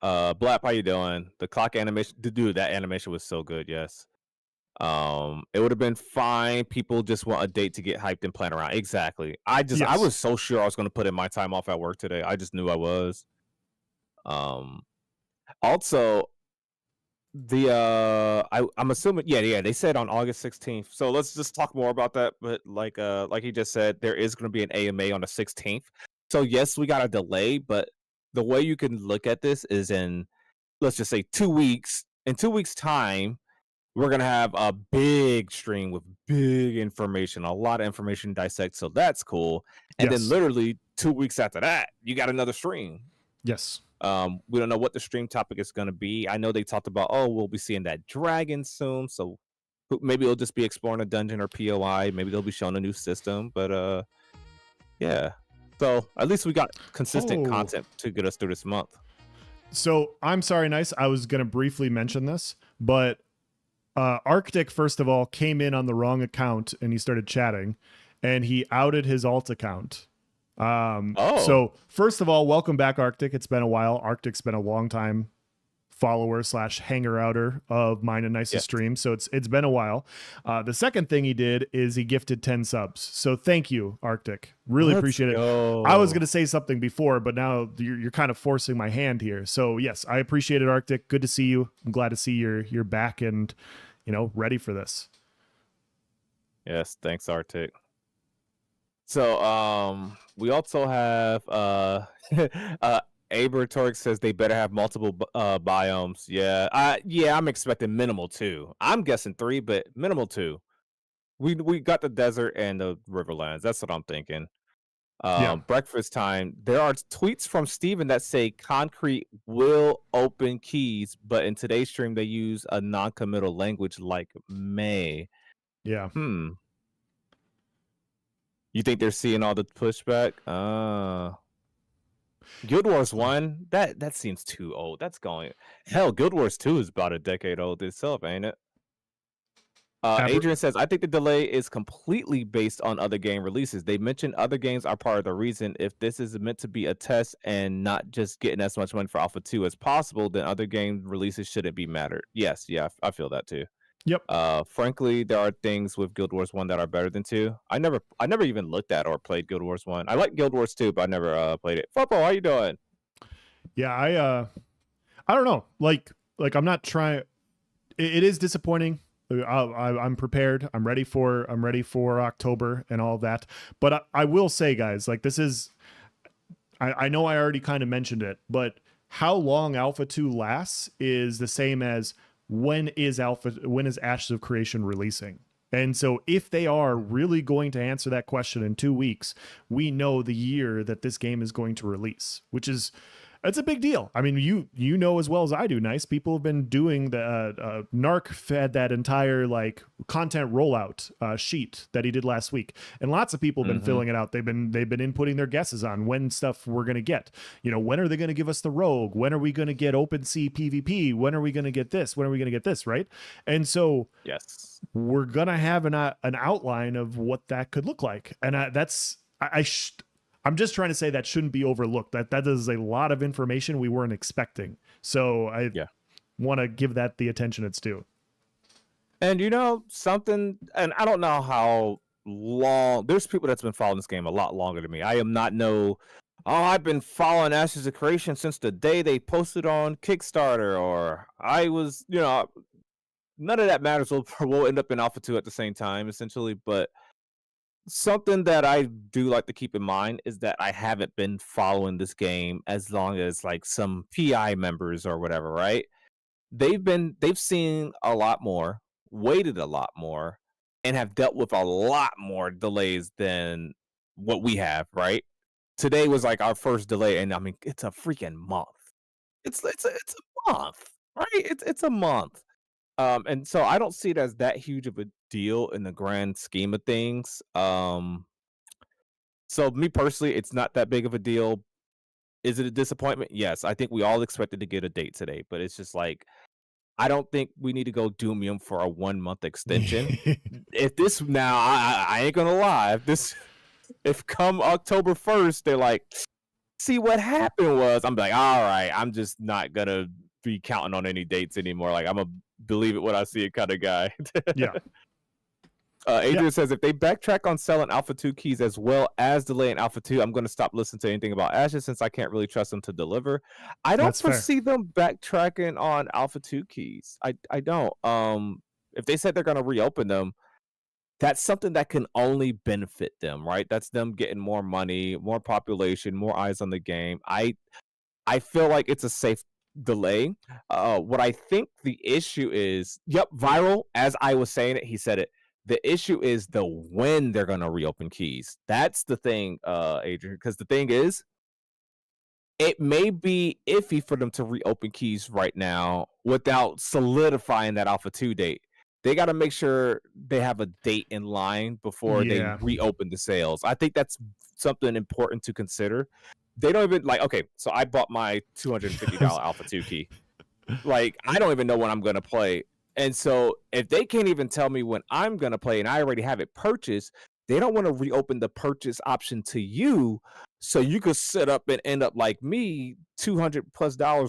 Blap, how you doing? The clock animation, dude, that animation was so good, yes. It would have been fine. People just want a date to get hyped and plan around. Exactly. I Yes. was so sure I was going to put in my time off at work today. I just knew I was. Also, I'm assuming they said on August 16th, so let's just talk more about that. But like he just said, there is going to be an AMA on the 16th, so yes, we got a delay, but the way you can look at this is in, let's just say, 2 weeks. In 2 weeks time, we're going to have a big stream with big information, a lot of information to dissect, so that's cool. And then literally 2 weeks after that, you got another stream. Yes. We don't know what the stream topic is going to be. I know they talked about, we'll be seeing that dragon soon, so maybe it'll just be exploring a dungeon or POI. Maybe they'll be showing a new system, but yeah. So at least we got consistent content to get us through this month. So I'm sorry, Nice. I was going to briefly mention this, but Arctic, first of all, came in on the wrong account and he started chatting, and he outed his alt account. So first of all, welcome back, Arctic. It's been a while. Arctic's been a long time follower / hanger outer of mine and Nice's stream. So it's been a while. The second thing he did is he gifted 10 subs. So thank you, Arctic. Really appreciate it. I was going to say something before, but now you're kind of forcing my hand here. So yes, I appreciate it, Arctic. Good to see you. I'm glad to see you're back and, ready for this. Yes. Thanks, Arctic. So we also have Abertorg says they better have multiple biomes. Yeah, I'm expecting minimal 2. I'm guessing 3, but minimal 2. We got the desert and the Riverlands. That's what I'm thinking. Breakfast time. There are tweets from Steven that say Concrete will open keys, but in today's stream they use a non-committal language like may. Yeah. You think they're seeing all the pushback? Guild Wars 1, that seems too old. That's going... Hell, Guild Wars 2 is about a decade old itself, ain't it? Adrian says, I think the delay is completely based on other game releases. They mentioned other games are part of the reason. If this is meant to be a test and not just getting as much money for Alpha 2 as possible, then other game releases shouldn't be mattered. Yes, I feel that too. Yep. Frankly, there are things with Guild Wars 1 that are better than 2. I never even looked at or played Guild Wars 1. I like Guild Wars 2, but I never played it. Foppo, how you doing? Yeah, I don't know. Like I'm not trying. It is disappointing. I'm prepared. I'm ready for October and all of that. But I will say, guys, like this is. I know I already kind of mentioned it, but how long Alpha 2 lasts is the same as when is Ashes of Creation releasing. And so if they are really going to answer that question in 2 weeks, we know the year that this game is going to release, which is, it's a big deal. I mean, you know as well as I do, Nice. People have been doing the Narc fed that entire like content rollout sheet that he did last week, and lots of people have been filling it out. They've been inputting their guesses on when stuff we're gonna get. When are they gonna give us the Rogue? When are we gonna get OpenSea PvP? When are we gonna get this? When are we gonna get this? Right? And so yes, we're gonna have an outline of what that could look like, and I'm just trying to say that shouldn't be overlooked. That is a lot of information we weren't expecting. So I want to give that the attention it's due. And something, and I don't know how long, there's people that's been following this game a lot longer than me. I am not I've been following Ashes of Creation since the day they posted on Kickstarter, or I was, none of that matters. We'll end up in Alpha 2 at the same time, essentially, but something that I do like to keep in mind is that I haven't been following this game as long as like some PI members or whatever, right? They've seen a lot more, waited a lot more, and have dealt with a lot more delays than what we have, right? Today was like our first delay, and I mean, it's a freaking month. It's a month, right? It's a month. And so I don't see it as that huge of a deal in the grand scheme of things. So me personally, it's not that big of a deal. Is it a disappointment? Yes, I think we all expected to get a date today, but it's just like I don't think we need to go doom him for a 1 month extension. If this now, I ain't gonna lie. If come October 1st, they're like, see what happened was, I'm like, all right, I'm just not gonna be counting on any dates anymore. Like I'm a believe it when I see it kind of guy. Yeah. Adrian says if they backtrack on selling Alpha 2 keys as well as delaying Alpha 2, I'm going to stop listening to anything about Ashes since I can't really trust them to deliver. I don't That's fair. foresee them backtracking on Alpha 2 keys. I don't. If they said they're going to reopen them, that's something that can only benefit them, right? That's them getting more money, more population, more eyes on the game. I feel like it's a safe delay. What I think the issue is, yep, viral, as I was saying it, he said it. The issue is the when they're going to reopen keys. That's the thing, Adrian, because the thing is, it may be iffy for them to reopen keys right now without solidifying that Alpha 2 date. They got to make sure they have a date in line before they reopen the sales. I think that's something important to consider. They don't even like, okay, so I bought my $250 Alpha 2 key. Like, I don't even know when I'm going to play. And so if they can't even tell me when I'm going to play and I already have it purchased, they don't want to reopen the purchase option to you so you could set up and end up like me, $200+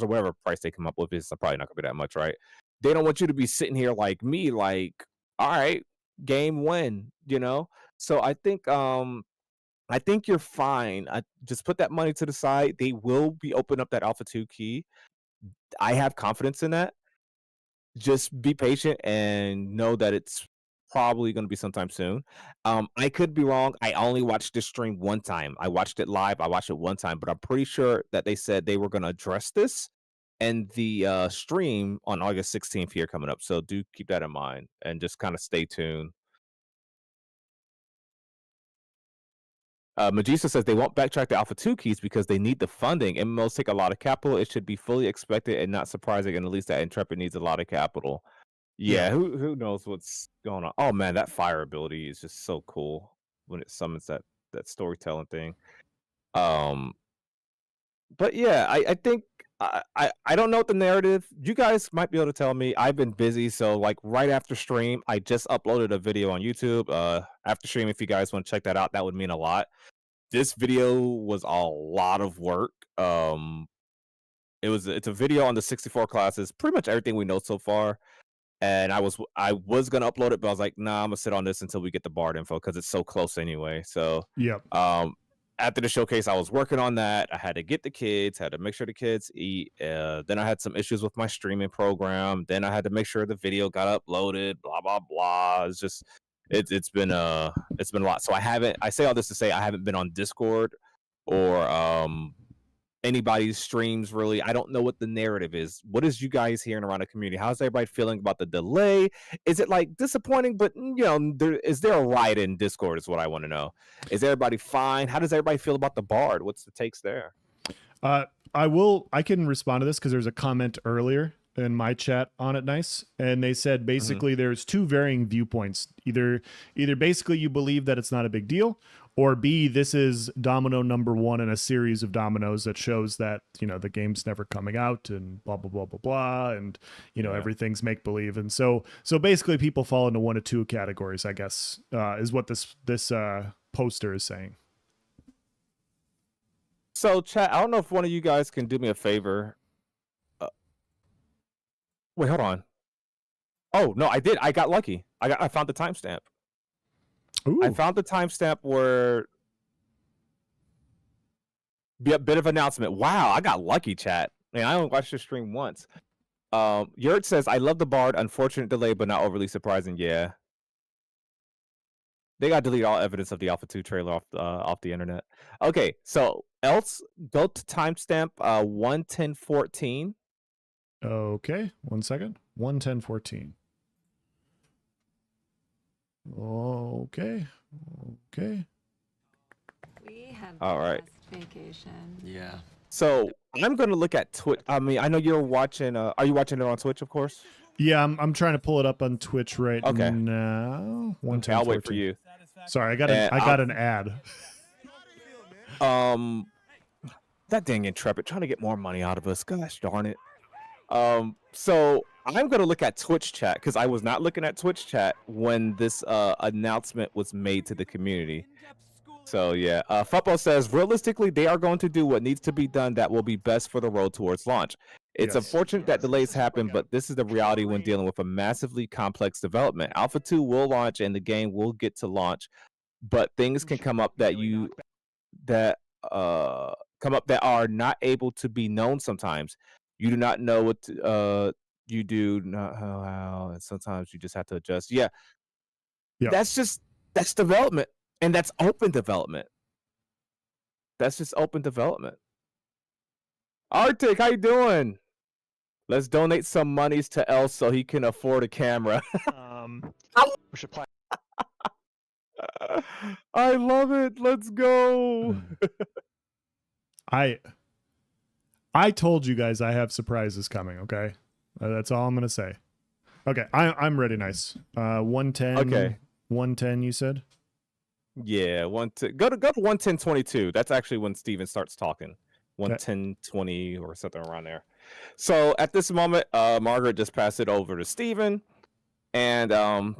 or whatever price they come up with. It's probably not going to be that much, right? They don't want you to be sitting here like me, like, all right, game win, you know? So I think you're fine. I just put that money to the side. They will be opening up that Alpha 2 key. I have confidence in that. Just be patient and know that it's probably going to be sometime soon. I could be wrong. I only watched this stream one time. I watched it live. I watched it one time, but I'm pretty sure that they said they were going to address this and the stream on August 16th here coming up. So do keep that in mind and just kind of stay tuned. Magisa says they won't backtrack the Alpha 2 keys because they need the funding. MMOs take a lot of capital. It should be fully expected and not surprising, and at least that Intrepid needs a lot of capital. Yeah, who knows what's going on? Oh man, that fire ability is just so cool when it summons that storytelling thing. But yeah, I think I don't know what the narrative. You guys might be able to tell me. I've been busy, so like right after stream, I just uploaded a video on YouTube. After stream, if you guys want to check that out, that would mean a lot. This video was a lot of work. It's a video on the 64 classes, pretty much everything we know so far. And I was gonna upload it, but I was like, nah, I'm gonna sit on this until we get the Bard info because it's so close anyway. So after the showcase, I was working on that. I had to get the kids, had to make sure the kids eat. Then I had some issues with my streaming program. Then I had to make sure the video got uploaded. Blah blah blah. It's just it's been a lot. So I say all this to say I haven't been on Discord or anybody's streams really. I don't know what the narrative is. What is you guys hearing around the community? How's everybody feeling about the delay? Is it like disappointing, but is there a riot in Discord is what I want to know. Is everybody fine? How does everybody feel about the Bard? What's the takes there? I can respond to this because there's a comment earlier in my chat on it, nice, and they said basically there's two varying viewpoints. Either basically you believe that it's not a big deal, or B, this is domino number one in a series of dominoes that shows that the game's never coming out and blah blah blah blah blah, and everything's make believe. And so basically people fall into one of two categories, I guess, is what this poster is saying. So chat, I don't know if one of you guys can do me a favor. Wait, hold on. Oh no, I did. I got lucky. I found the timestamp. I found the timestamp where be a bit of announcement. Wow, I got lucky, chat. Man, I only watched the stream once. Yurt says, I love the Bard. Unfortunate delay, but not overly surprising. Yeah. They got to delete all evidence of the Alpha 2 trailer off the internet. Okay, so else go to timestamp 1:10:14. Okay, 1 second. 1:10:14. Okay. We had All right. the best vacation. Yeah. So I'm gonna look at Twitch. I mean, I know you're watching. Are you watching it on Twitch? Of course. Yeah, I'm trying to pull it up on Twitch right Okay. now. Okay, I'll wait for you. Sorry, I got And an ad. That dang Intrepid trying to get more money out of us. Gosh darn it. So I'm gonna look at Twitch chat because I was not looking at Twitch chat when this announcement was made to the community. So yeah, Fuppo says realistically they are going to do what needs to be done that will be best for the road towards launch. It's Yes. unfortunate that delays happen, but this is the reality when dealing with a massively complex development. Alpha 2 will launch and the game will get to launch, but things can come up that are not able to be known sometimes. You do not know what you do not how, and sometimes you just have to adjust. Yeah. Yeah. That's development. And that's open development. That's just open development. Arctic, how you doing? Let's donate some monies to El so he can afford a camera. We should play. I love it. Let's go. I told you guys I have surprises coming. Okay, that's all I'm gonna say. Okay, I'm ready. Nice. 110. Okay. 110. You said. Yeah, go to 110.22. That's actually when Steven starts talking. 110.20 or something around there. So at this moment, Margaret just passed it over to Steven. And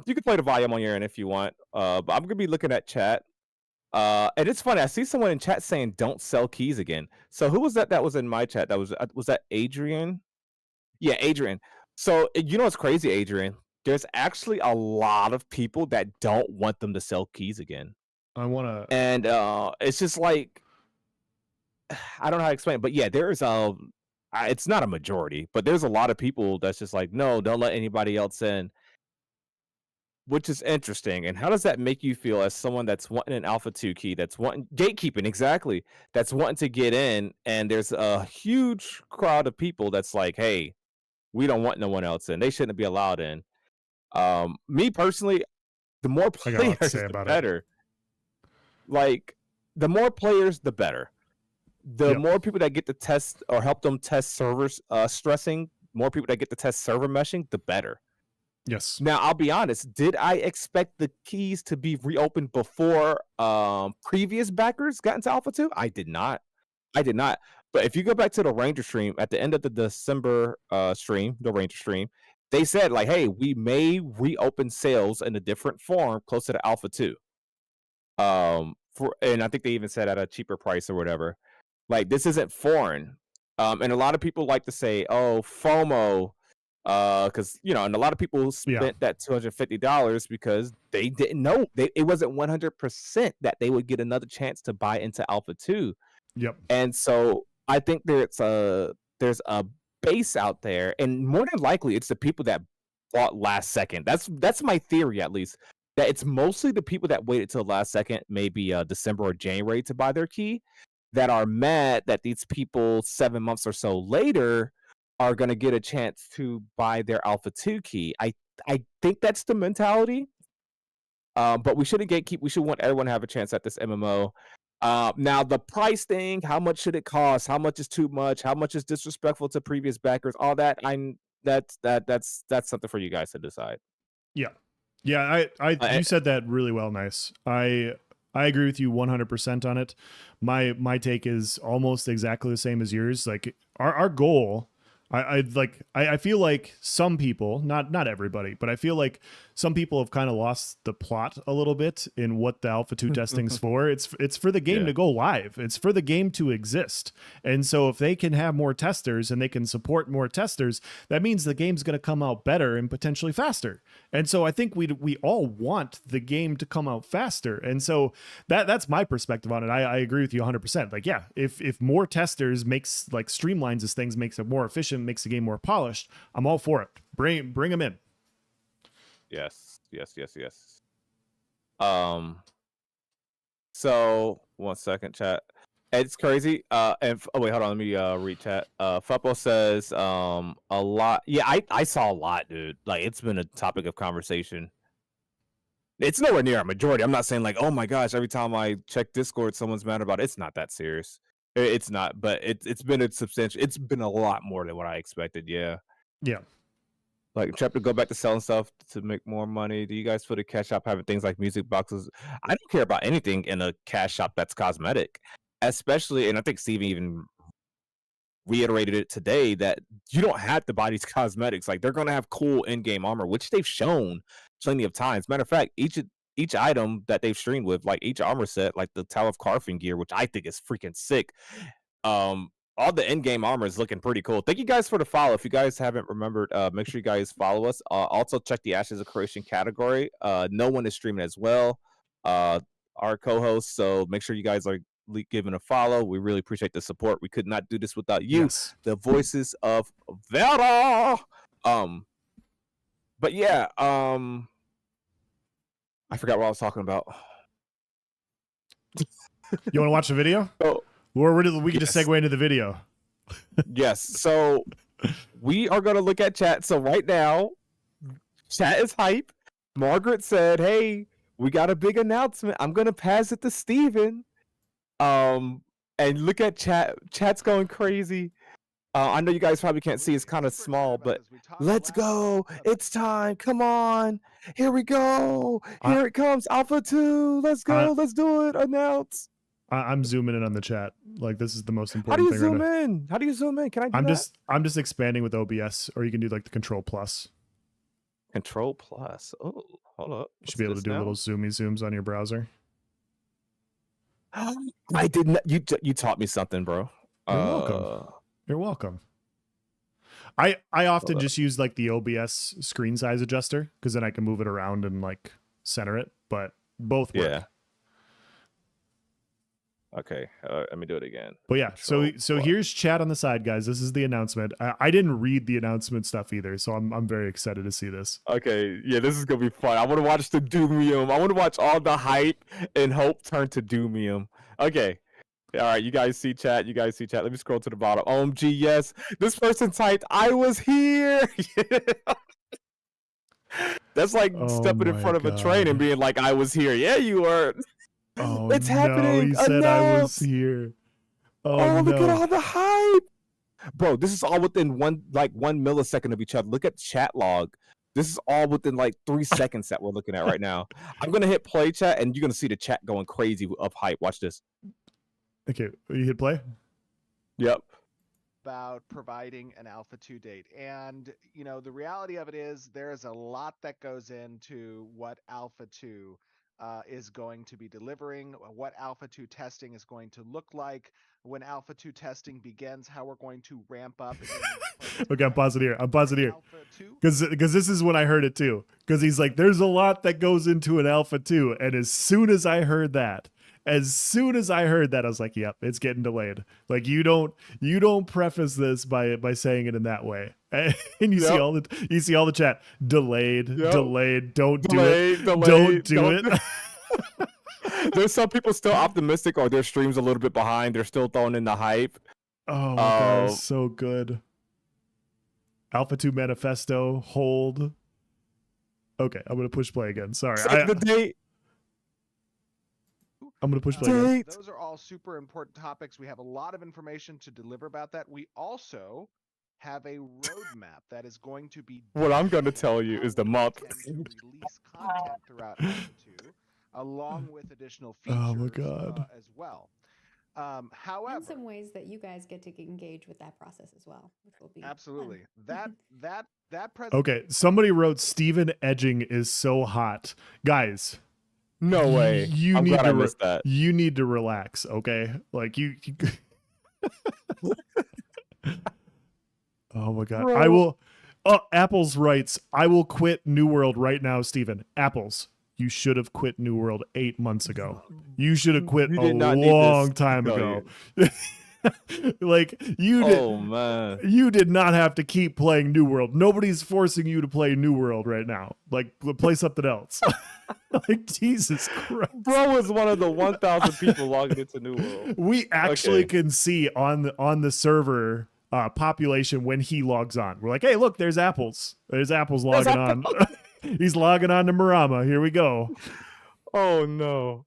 you can play the volume on your end if you want. But I'm gonna be looking at chat. And it's funny, I see someone in chat saying don't sell keys again. So who was that was in my chat? That was that Adrian? Yeah, Adrian. So you know what's crazy, Adrian? There's actually a lot of people that don't want them to sell keys again. I wanna. And it's just like I don't know how to explain it, but yeah, there's it's not a majority, but there's a lot of people that's just like, no, don't let anybody else in. Which is interesting. And how does that make you feel as someone that's wanting an Alpha 2 key, that's wanting gatekeeping, exactly, that's wanting to get in, and there's a huge crowd of people that's like, hey, we don't want no one else in. They shouldn't be allowed in. Me personally, the more players, the better. Like, the more players, the better. The more people that get to test or help them test servers stressing, more people that get to test server meshing, the better. Yes. Now, I'll be honest. Did I expect the keys to be reopened before previous backers got into Alpha 2? I did not. But if you go back to the Ranger stream, at the end of the December stream, the Ranger stream, they said, like, hey, we may reopen sales in a different form closer to Alpha 2. And I think they even said at a cheaper price or whatever. Like, this isn't foreign. And a lot of people like to say, oh, FOMO. Because and a lot of people spent that $250 because they didn't know it wasn't 100% that they would get another chance to buy into Alpha 2. Yep. And so I think there's a base out there, and more than likely it's the people that bought last second. That's my theory, at least, that it's mostly the people that waited till the last second, maybe December or January, to buy their key, that are mad that these people 7 months or so later are going to get a chance to buy their Alpha 2 key. I think that's the mentality. But we shouldn't gatekeep. We should want everyone to have a chance at this MMO. Now, the price thing, how much should it cost? How much is too much? How much is disrespectful to previous backers? All that, that's something for you guys to decide. Yeah. Yeah, you said that really well, Nice. I agree with you 100% on it. My take is almost exactly the same as yours. Like our goal, I feel like some people, not everybody, but I feel like some people have kind of lost the plot a little bit in what the Alpha 2 testing's for. It's for the game to go live. It's for the game to exist. And so if they can have more testers and they can support more testers, that means the game's going to come out better and potentially faster. And so I think we all want the game to come out faster. And so that's my perspective on it. I agree with you 100%. Like, yeah, if more testers streamlines this things, makes it more efficient, makes the game more polished, I'm all for it. Bring them in. Yes. So 1 second, chat. It's crazy. And wait, hold on. Let me read chat. Fuppo says a lot. Yeah, I saw a lot, dude. Like, it's been a topic of conversation. It's nowhere near a majority. I'm not saying like, oh my gosh, every time I check Discord, someone's mad about it. It's not that serious. It's not, but it's been a substantial. It's been a lot more than what I expected. Yeah. Yeah. Like Trap to go back to selling stuff to make more money. Do you guys feel the cash shop having things like music boxes? I don't care about anything in a cash shop that's cosmetic, especially. And I think Steven even reiterated it today that you don't have to buy these cosmetics. Like they're going to have cool in-game armor, which they've shown plenty of times. Matter of fact, each item that they've streamed with, like each armor set, like the Tower of Carfing gear, which I think is freaking sick. All the in-game armor is looking pretty cool. Thank you guys for the follow. If you guys haven't remembered, make sure you guys follow us. Also check the Ashes of Creation category. No one is streaming as well. Our co-hosts, so make sure you guys are giving a follow. We really appreciate the support. We could not do this without you, Yes. the voices of Vera. But yeah, I forgot what I was talking about. You want to watch the video? Oh, We can just segue into the video. yes. So we are going to look at chat. So right now, chat is hype. Margaret said, "Hey, we got a big announcement. I'm going to pass it to Steven." And look at chat. Chat's going crazy. I know you guys probably can't see. It's kind of small, but let's go. It's time. Come on. Here we go. Here it comes. Alpha 2. Let's go. Let's do it. Announce. I'm zooming in on the chat. Like this is the most How important do you thing. zoom in? How do you zoom in? Can I do that? I'm just expanding with OBS, or you can do like the Control Plus. Control Plus. Oh, hold up. You should be able to do little zoomy zooms on your browser. I did not. You taught me something, bro. You're welcome. You're welcome. I often just use like the OBS screen size adjuster because then I can move it around and like center it. But both work. Yeah. Okay, let me do it again. But yeah, so here's chat on the side, guys. This is the announcement. I didn't read the announcement stuff either, so I'm very excited to see this. Okay, yeah, this is gonna be fun. I want to watch the Doomium. I want to watch all the hype and hope turn to Doomium. Okay, all right, you guys see chat. You guys see chat. Let me scroll to the bottom. OMG, yes, this person typed, "I was here." That's like stepping in front of a train and being like, "I was here." Yeah, you were. Oh, it's happening. He said I was here. Oh, look at all the hype. Bro, this is all within one millisecond of each other. Look at the chat log. This is all within like 3 seconds that we're looking at right now. I'm going to hit play chat and you're going to see the chat going crazy of hype. Watch this. Okay, you hit play? Yep. About providing an Alpha 2 date. And, you know, the reality of it is there's a lot that goes into what Alpha 2 is going to be delivering, what Alpha 2 testing is going to look like, when Alpha 2 testing begins, how we're going to ramp up. Okay, I'm pausing here. Because this is when I heard it too. Because he's like, there's a lot that goes into an Alpha 2. And as soon as I heard that, I was like, yep, it's getting delayed. Like you don't preface this by saying it in that way. And you see all the chat delayed, delayed, don't do it. Don't do it. There's some people still optimistic or their stream's a little bit behind. They're still throwing in the hype. Oh my god, it's so good. Alpha 2 manifesto, hold. Okay, I'm gonna push play again. Sorry. The date. I'm going to push play again. Those are all super important topics. We have a lot of information to deliver about that. We also have a roadmap that is going to be... What I'm going to tell you is the month. ...release content throughout Alpha 2, along with additional features as well. However... And some ways that you guys get to engage with that process as well, which will be absolutely. Fun. That Okay, somebody wrote Steven edging is so hot. Guys... No way. I'm glad I missed that. You need to relax, okay? Like you Oh my god. Bro. I will Apples writes, I will quit New World right now, Steven. Apples, you should have quit New World 8 months ago. You should have quit a long time ago. Like you did not have to keep playing New World. Nobody's forcing you to play New World right now. Like play something else. Like Jesus Christ. Bro is one of the 1,000 people logging into New World. We actually can see on the server population when he logs on. We're like, hey, look, there's Apples. There's Apples logging on. He's logging on to Marama. Here we go. Oh no.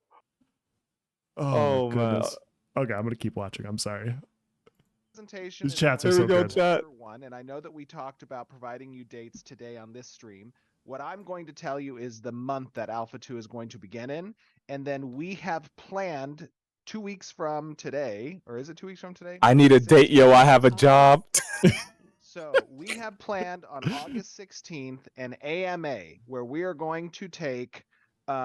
Oh, Oh, my man. goodness. Okay, I'm gonna keep watching. I'm sorry. Presentation These is chats are on so Here we go, good. chat. October 1, and I know that we talked about providing you dates today on this stream. What I'm going to tell you is the month that Alpha 2 is going to begin in, and then we have planned 2 weeks from today, or is it 2 weeks from today? I need a date, yo. I have a job. So we have planned on August 16th an AMA where we are going to take Delayed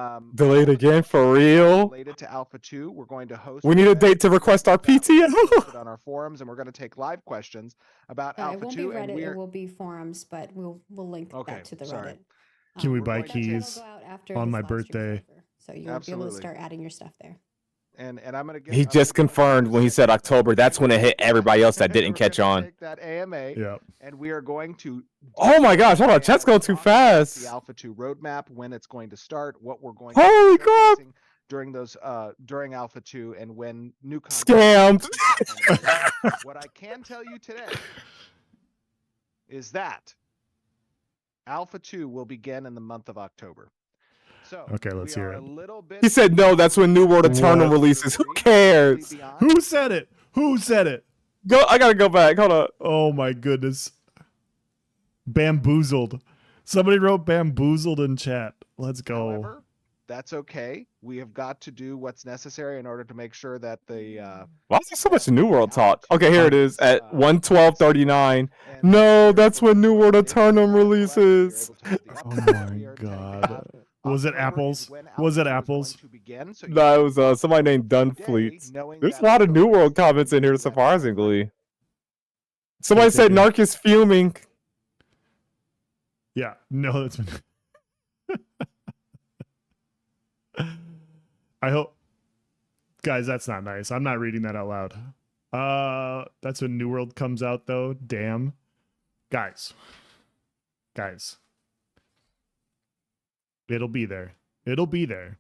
all the again, for questions real? related to Alpha 2. We're going to host We need a events date to where we're gonna request our get that PTO. posted on our forums, and we're going to take live questions about It Alpha won't 2. be And Reddit. we're It will be forums, but we'll link Okay, that to the sorry. Reddit. Can we we're buy going to keys That'll go out after on this my live stream's birthday? over, so you'll be able Absolutely. to start adding your stuff there. and I'm going to get. He I'm gonna just go into confirmed when he said second. October. That's when it hit everybody else that didn't We're catch gonna on. Take that AMA, Yeah. and we are going to. Oh my gosh, hold on. Chat's going too talk about fast. The Alpha 2 roadmap, when it's going to start, what we're going Holy to be crap. showcasing during those during Alpha 2, and when new Scammed. What I can tell you today is that Alpha 2 will begin in the month of October. So Okay, let's we hear are it. a little bit. He said no, that's when New World Eternal What? releases. Who cares? Who said it? Who said it? Go. I gotta go back. Hold on. Oh my goodness. Bamboozled. Somebody wrote bamboozled in chat. Let's go. However, that's okay. We have got to do what's necessary in order to make sure that the Why is there so much New World talk? Okay, here it is at 1:12:39. and No, we're that's able when to New do World it. If you're Eternum not correct, you're releases. able to have the Oh update. my We are intending to god. have Was it October is apples? when Was it Alpha 2 is apples? going to begin, so you No, it can was somebody named today, Dunfleets. knowing There's that a lot of New October World is comments in here, that timeframe. surprisingly. Somebody said Okay. Narc is fuming. Yeah. No, that's I hope guys, that's not nice. I'm not reading that out loud. That's when New World comes out though. Damn. Guys. It'll be there. It'll be there.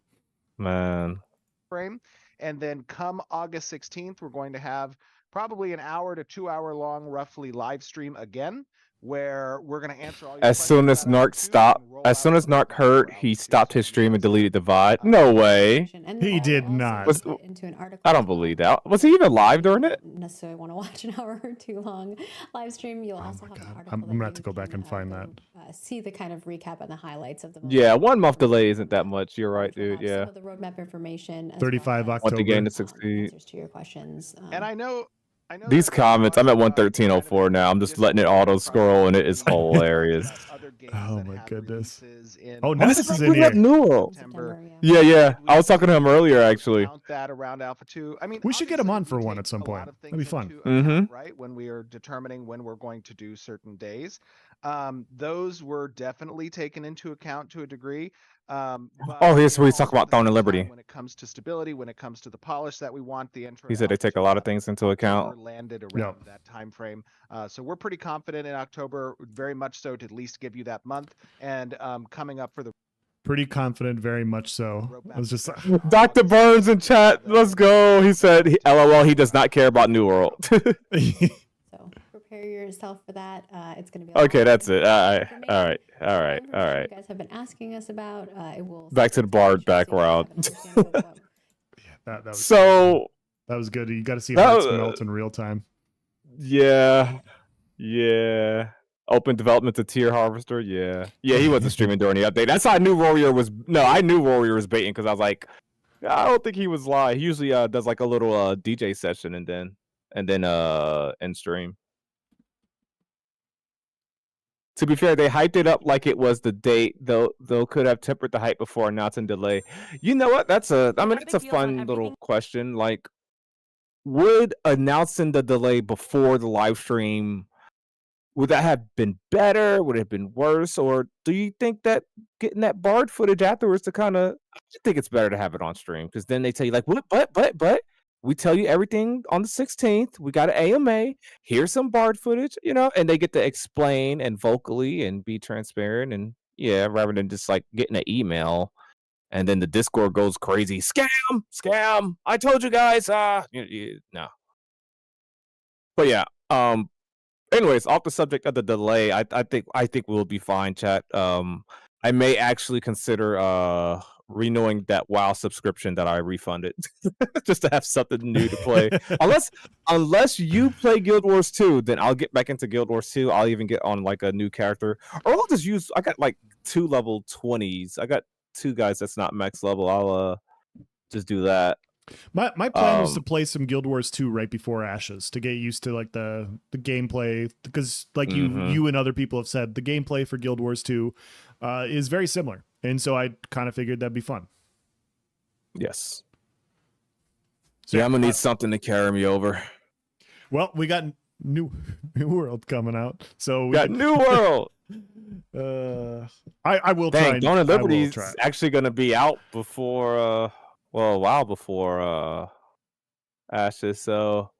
Man. Frame. And then come August 16th, we're going to have probably an hour to 2 hour long, roughly, live stream again, where we're going to answer all your As soon as questions about Narc Alpha 2 stopped, and roll as out soon as the Narc roadmap heard, for he Alpha 2. stopped So his you stream and guys deleted the have, VOD. No way. And He then did also not. link it into an article I don't as well. believe that. Was he even live during it? Don't necessarily want to watch an hour or two long live stream. You'll also my have an God. article. I'm that gonna have to you go back can, and find go, see the kind of recap and the highlights of the. Yeah, 1 month roadmap. delay isn't that much. You're right, Which will dude. have Yeah. Some of the roadmap information. As 35 well as, Want the game to October. succeed. Answers to your questions. And I know These there's been comments, a I'm at lot of, 113:04 now. I'm just letting it discord auto scroll, and it is across the community hilarious. about other games Oh that my have goodness. releases in Oh, What Nexus is is up in with that here. New World? September. Yeah. I was talking to him Would we earlier, take actually. Count that around Alpha 2. I mean, We should get him obviously, on for we one take at some a lot point. of That'd be things fun. into account, right? When we are determining when we're going to do certain days. Those were definitely taken into account to a degree. But, Oh, here's where we also talk at about the Throne same and Liberty. time, when it comes to stability, when it comes to the polish that we want, the intro He to said they Alpha take a 2 lot of things into account. October landed around Yep. that time frame. So we're pretty confident in October, very much so, to at least give you that month. And coming up for the Pretty confident, very much so. I was just Dr. Burns in chat, let's go. He said, LOL, he does not care about New World. So prepare yourself for that. It's going to be. Okay, that's it. All right. You guys have been asking us about. It will. Back to the Bard background. that was So that was good. You got to see that hearts was- melt in real time. yeah. Open development to Tier Harvester. Yeah, he wasn't streaming during the update. That's how I knew Warrior was. No, I knew Warrior was baiting because I was like, I don't think he was live. He usually does like a little DJ session and then end stream. To be fair, they hyped it up like it was the date. Though could have tempered the hype before announcing delay. You know what? That's a fun little question. Like, would announcing the delay before the live stream, would that have been better? Would it have been worse? Or do you think that getting that Bard footage afterwards to kind of, I think it's better to have it on stream because then they tell you like, what, but we tell you everything on the 16th. We got an AMA. Here's some Bard footage, and they get to explain and vocally and be transparent and rather than just like getting an email and then the Discord goes crazy. Scam. I told you guys. No. But yeah. Anyways, off the subject of the delay, I think we'll be fine, chat. I may actually consider renewing that WoW subscription that I refunded just to have something new to play. Unless you play Guild Wars 2, then I'll get back into Guild Wars 2. I'll even get on like a new character, or I'll just use. I got like 2 level 20s. I got 2 guys that's not max level. I'll just do that. My plan was to play some Guild Wars 2 right before Ashes to get used to like the gameplay, because like you and other people have said, the gameplay for Guild Wars 2 is very similar, and so I kind of figured that'd be fun. Yes. So yeah, I'm gonna need something to carry me over. Well, we got New World coming out, so we got New World. I will Dang, try. Dawn of Liberty is actually gonna be out before a while before Ashes, so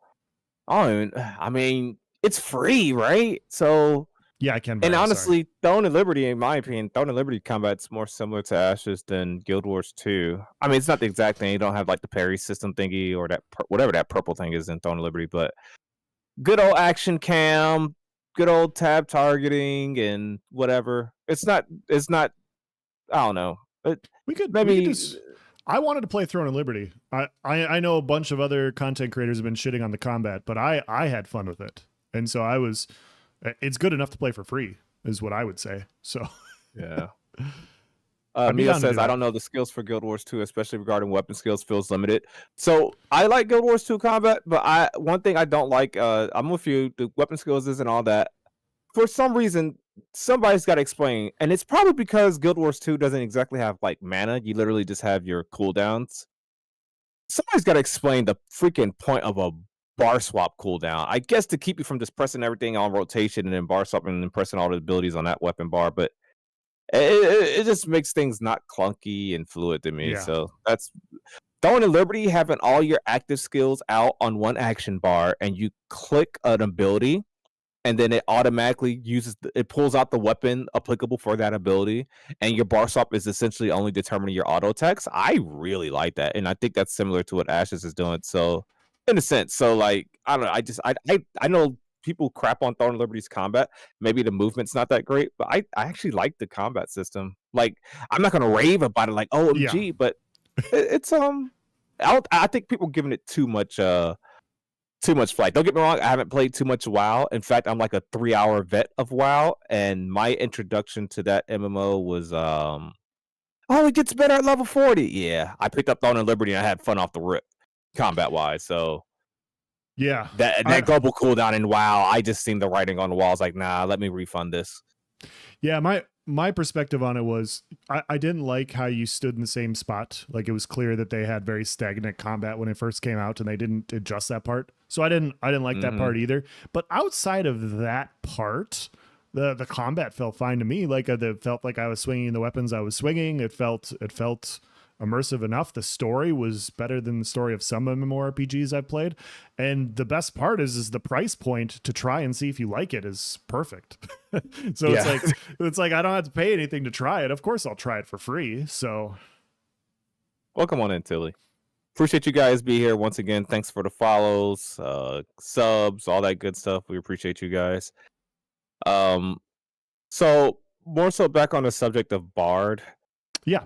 I mean, it's free, right? So yeah, I can. And honestly, Dawn of Liberty, in my opinion, Dawn of Liberty combat's more similar to Ashes than Guild Wars 2. I mean, it's not the exact thing. You don't have like the parry system thingy or that whatever that purple thing is in Dawn of Liberty, but good old action cam, good old tab targeting, and whatever. It's not. I don't know. We could maybe. I wanted to play Throne of Liberty. I know a bunch of other content creators have been shitting on the combat, but I had fun with it, and so I was. It's good enough to play for free, is what I would say. So yeah. Mia says, I don't know the skills for Guild Wars 2, especially regarding weapon skills, feels limited. So I like Guild Wars 2 combat, but one thing I don't like, I'm with you, the weapon skills isn't all that. For some reason, somebody's got to explain, and it's probably because Guild Wars 2 doesn't exactly have like mana. You literally just have your cooldowns. Somebody's got to explain the freaking point of a bar swap cooldown. I guess to keep you from just pressing everything on rotation and then bar swapping and then pressing all the abilities on that weapon bar, but it just makes things not clunky and fluid to me. Yeah. So that's Dawn of Liberty, having all your active skills out on one action bar, and you click an ability, and then it automatically it pulls out the weapon applicable for that ability, and your bar swap is essentially only determining your auto attacks. I really like that, and I think that's similar to what Ashes is doing. So, in a sense, so like I don't know, I know people crap on Dawn of Liberty's combat. Maybe the movement's not that great, but I actually like the combat system. Like, I'm not gonna rave about it like OMG, but it's I think people giving it too much flight. Don't get me wrong, I haven't played too much WoW. In fact, I'm like a 3-hour vet of WoW, and my introduction to that MMO was it gets better at level 40. Yeah, I picked up Dawn of Liberty and I had fun off the rip, combat wise. So yeah, that global cooldown in WoW, I just seen the writing on the walls. Like, nah, let me refund this. Yeah, my perspective on it was I didn't like how you stood in the same spot. Like, it was clear that they had very stagnant combat when it first came out, and they didn't adjust that part. So I didn't like that part either. But outside of that part, the combat felt fine to me. Like, it felt like I was swinging the weapons I was swinging. It felt immersive enough. The story was better than the story of some MMORPGs I've played, and the best part is the price point to try and see if you like it is perfect. So yeah. it's like I don't have to pay anything to try it. Of course I'll try it for free. So welcome on in, Tilly. Appreciate you guys being here once again. Thanks for the follows, subs, all that good stuff. We appreciate you guys. So more so back on the subject of Bard. Yeah.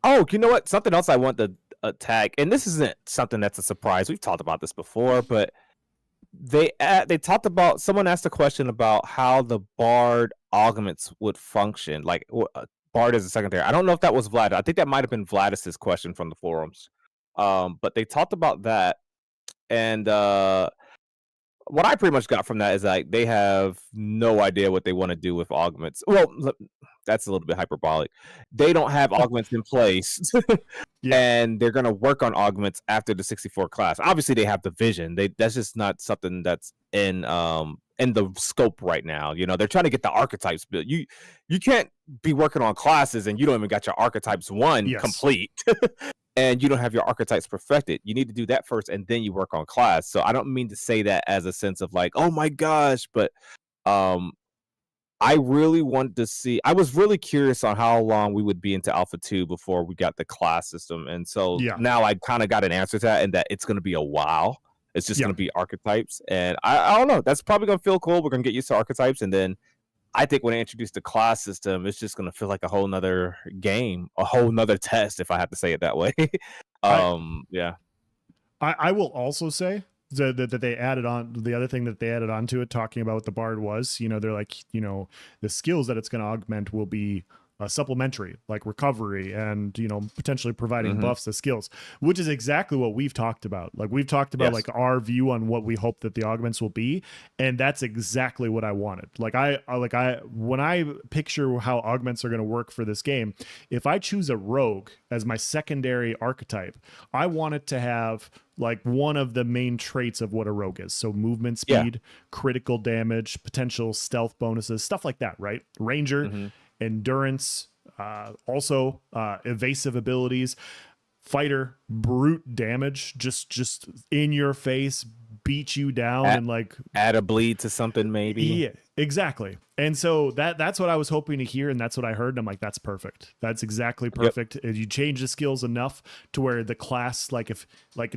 Oh, you know what? Something else I want to tag, and this isn't something that's a surprise. We've talked about this before, but they talked about, someone asked a question about how the Bard augments would function. Like, Bard is a secondary. I don't know if that was Vlad. I think that might have been Vladis's question from the forums. But they talked about that, and what I pretty much got from that is like they have no idea what they want to do with augments. Well, that's a little bit hyperbolic. They don't have augments in place, and they're going to work on augments after the 64 class. Obviously, they have the vision. That's just not something that's in the scope right now. You know, they're trying to get the archetypes built. You can't be working on classes and you don't even got your archetypes complete. And you don't have your archetypes perfected. You need to do that first, and then you work on class. So I don't mean to say that as a sense of like, oh my gosh, but I really wanted to see. I was really curious on how long we would be into Alpha 2 before we got the class system, and so now I kind of got an answer to that, and that it's going to be a while. It's just going to be archetypes, and I don't know. That's probably going to feel cool. We're going to get used to archetypes, and then I think when they introduce the class system, it's just gonna feel like a whole nother game, a whole nother test, if I have to say it that way. Yeah. I will also say that they added on the other thing that they added on to it, talking about what the bard was. You know, they're like, you know, the skills that it's going to augment will be supplementary, like recovery and, you know, potentially providing buffs to skills, which is exactly what we've talked about. Like we've talked about like our view on what we hope that the augments will be, and that's exactly what I wanted. Like when I picture how augments are going to work for this game, if I choose a rogue as my secondary archetype, I want it to have like one of the main traits of what a rogue is. So movement speed, critical damage, potential stealth bonuses, stuff like that, right? Ranger, endurance, also evasive abilities, fighter, brute damage, just in your face, beat you down, and like add a bleed to something maybe. Yeah, exactly. And so that's what I was hoping to hear, and that's what I heard, and I'm like, that's perfect. That's exactly perfect. You change the skills enough to where the class, like if like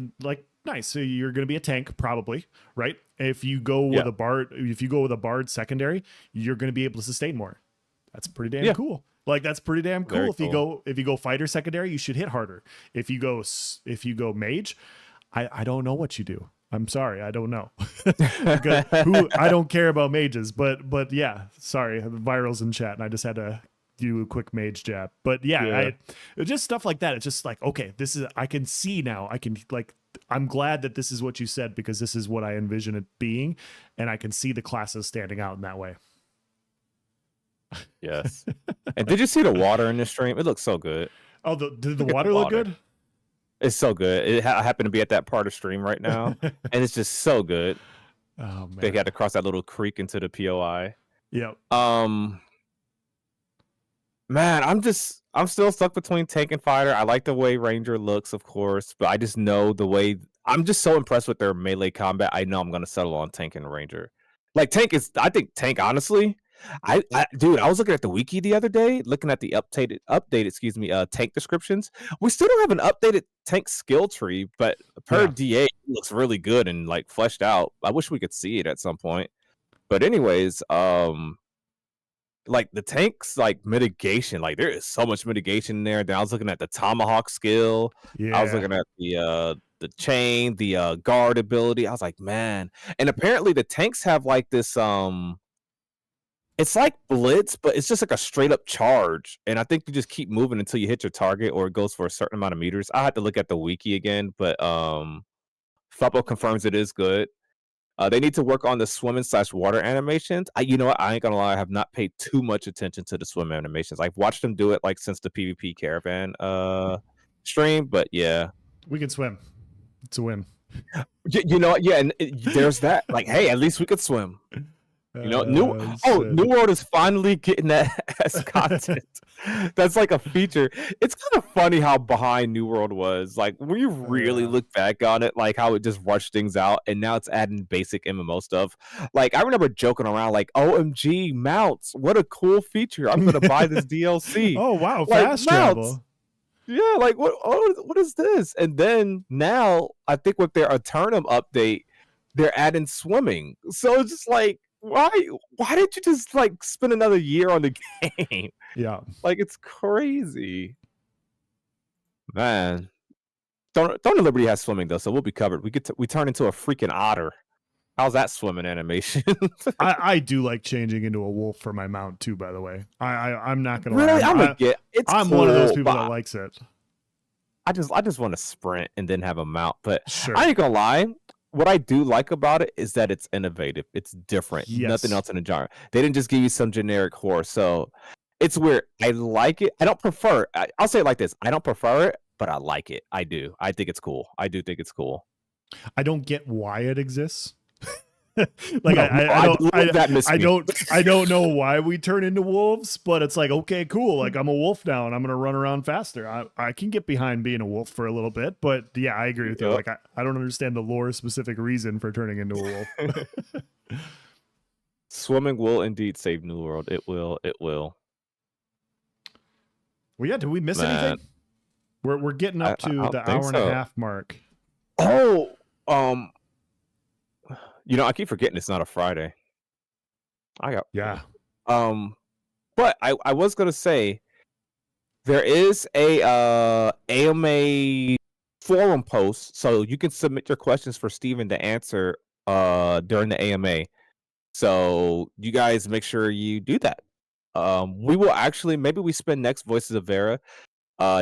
nice, so you're going to be a tank probably, right? If you go with a bard secondary, you're going to be able to sustain more. That's pretty damn cool. Like that's pretty damn cool. If you go fighter secondary, you should hit harder. If you go mage, I don't know what you do. I'm sorry, I don't know. I don't care about mages, but yeah, sorry, viral's in chat, and I just had to do a quick mage jab. But yeah. Just stuff like that. It's just like, okay, this is, I can see now. I'm glad that this is what you said, because this is what I envision it being, and I can see the classes standing out in that way. Yes. And did you see the water in the stream? It looks so good. Oh, did the water look good? It's so good. I happen to be at that part of stream right now, and it's just so good. Oh man, they had to cross that little creek into the POI. Yep. Man, I'm still stuck between tank and fighter. I like the way Ranger looks, of course, but I just know the way. I'm just so impressed with their melee combat. I know I'm gonna settle on tank and Ranger. Like I think tank, honestly. Dude, I was looking at the wiki the other day, looking at the updated tank descriptions. We still don't have an updated tank skill tree, but per DA, it looks really good and like fleshed out. I wish we could see it at some point. But anyways, like the tanks, like mitigation, like there is so much mitigation in there. Then I was looking at the tomahawk skill. I was looking at the chain, the guard ability. I was like, man. And apparently the tanks have like this it's like blitz, but it's just like a straight up charge. And I think you just keep moving until you hit your target, or it goes for a certain amount of meters. I have to look at the wiki again, but Fuppo confirms it is good. They need to work on the swimming / water animations. You know what? I ain't gonna lie, I have not paid too much attention to the swim animations. I've watched them do it like since the PvP caravan stream, but yeah. We can swim. It's a win. You know what? Yeah, and there's that. Like, hey, at least we could swim. You know, New World is finally getting that as content. That's like a feature. It's kind of funny how behind New World was. Like when you really look back on it, like how it just rushed things out, and now it's adding basic MMO stuff. Like I remember joking around, like, "OMG, mounts! What a cool feature! I'm gonna buy this DLC." Oh wow, like, fast travel. Yeah, like what is this? And then now I think with their Eternum update, they're adding swimming. So it's just like, why did you just like spend another year on the game? Yeah, like it's crazy, man. Throne of Liberty has swimming though, so we'll be covered. We turn into a freaking otter. How's that swimming animation? I do like changing into a wolf for my mount too. By the way, I'm not gonna really. lie. I'm cool, one of those people that likes it. I just want to sprint and then have a mount, but sure. I ain't gonna lie. What I do like about it is that it's innovative. It's different. Yes. Nothing else in the genre. They didn't just give you some generic horse. So it's weird. I like it. I don't prefer it. I'll say it like this. I don't prefer it, but I like it. I do. I think it's cool. I do think it's cool. I don't get why it exists. Like I don't know why we turn into wolves, but it's like, okay, cool. Like I'm a wolf now and I'm gonna run around faster. I can get behind being a wolf for a little bit, but yeah, I agree with you. Like I don't understand the lore specific reason for turning into a wolf. Swimming will indeed save New World. It will. Well, yeah, did we miss anything? We're getting up to the hour and a half mark. Oh, you know, I keep forgetting it's not a Friday. But I was gonna say there is a AMA forum post, so you can submit your questions for Steven to answer during the AMA. So you guys make sure you do that. We will actually maybe we spend next Voices of Vera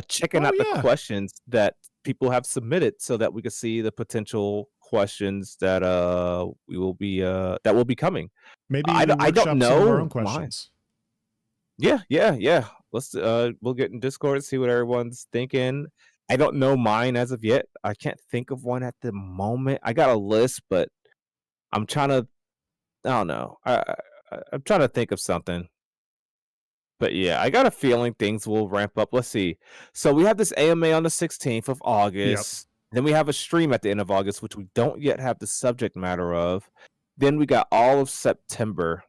checking out the questions that people have submitted so that we can see the potential questions that we will be that will be coming. Maybe I we don't workshop some of our own know mine. questions. Yeah. Let's we'll get in Discord and see what everyone's thinking. I don't know mine as of yet. I can't think of one at the moment. I got a list, but I'm trying to. I don't know. I'm trying to think of something. But yeah, I got a feeling things will ramp up. Let's see. So we have this AMA on the 16th of August. Then we have a stream at the end of August, which we don't yet have the subject matter of. Then we got all of September.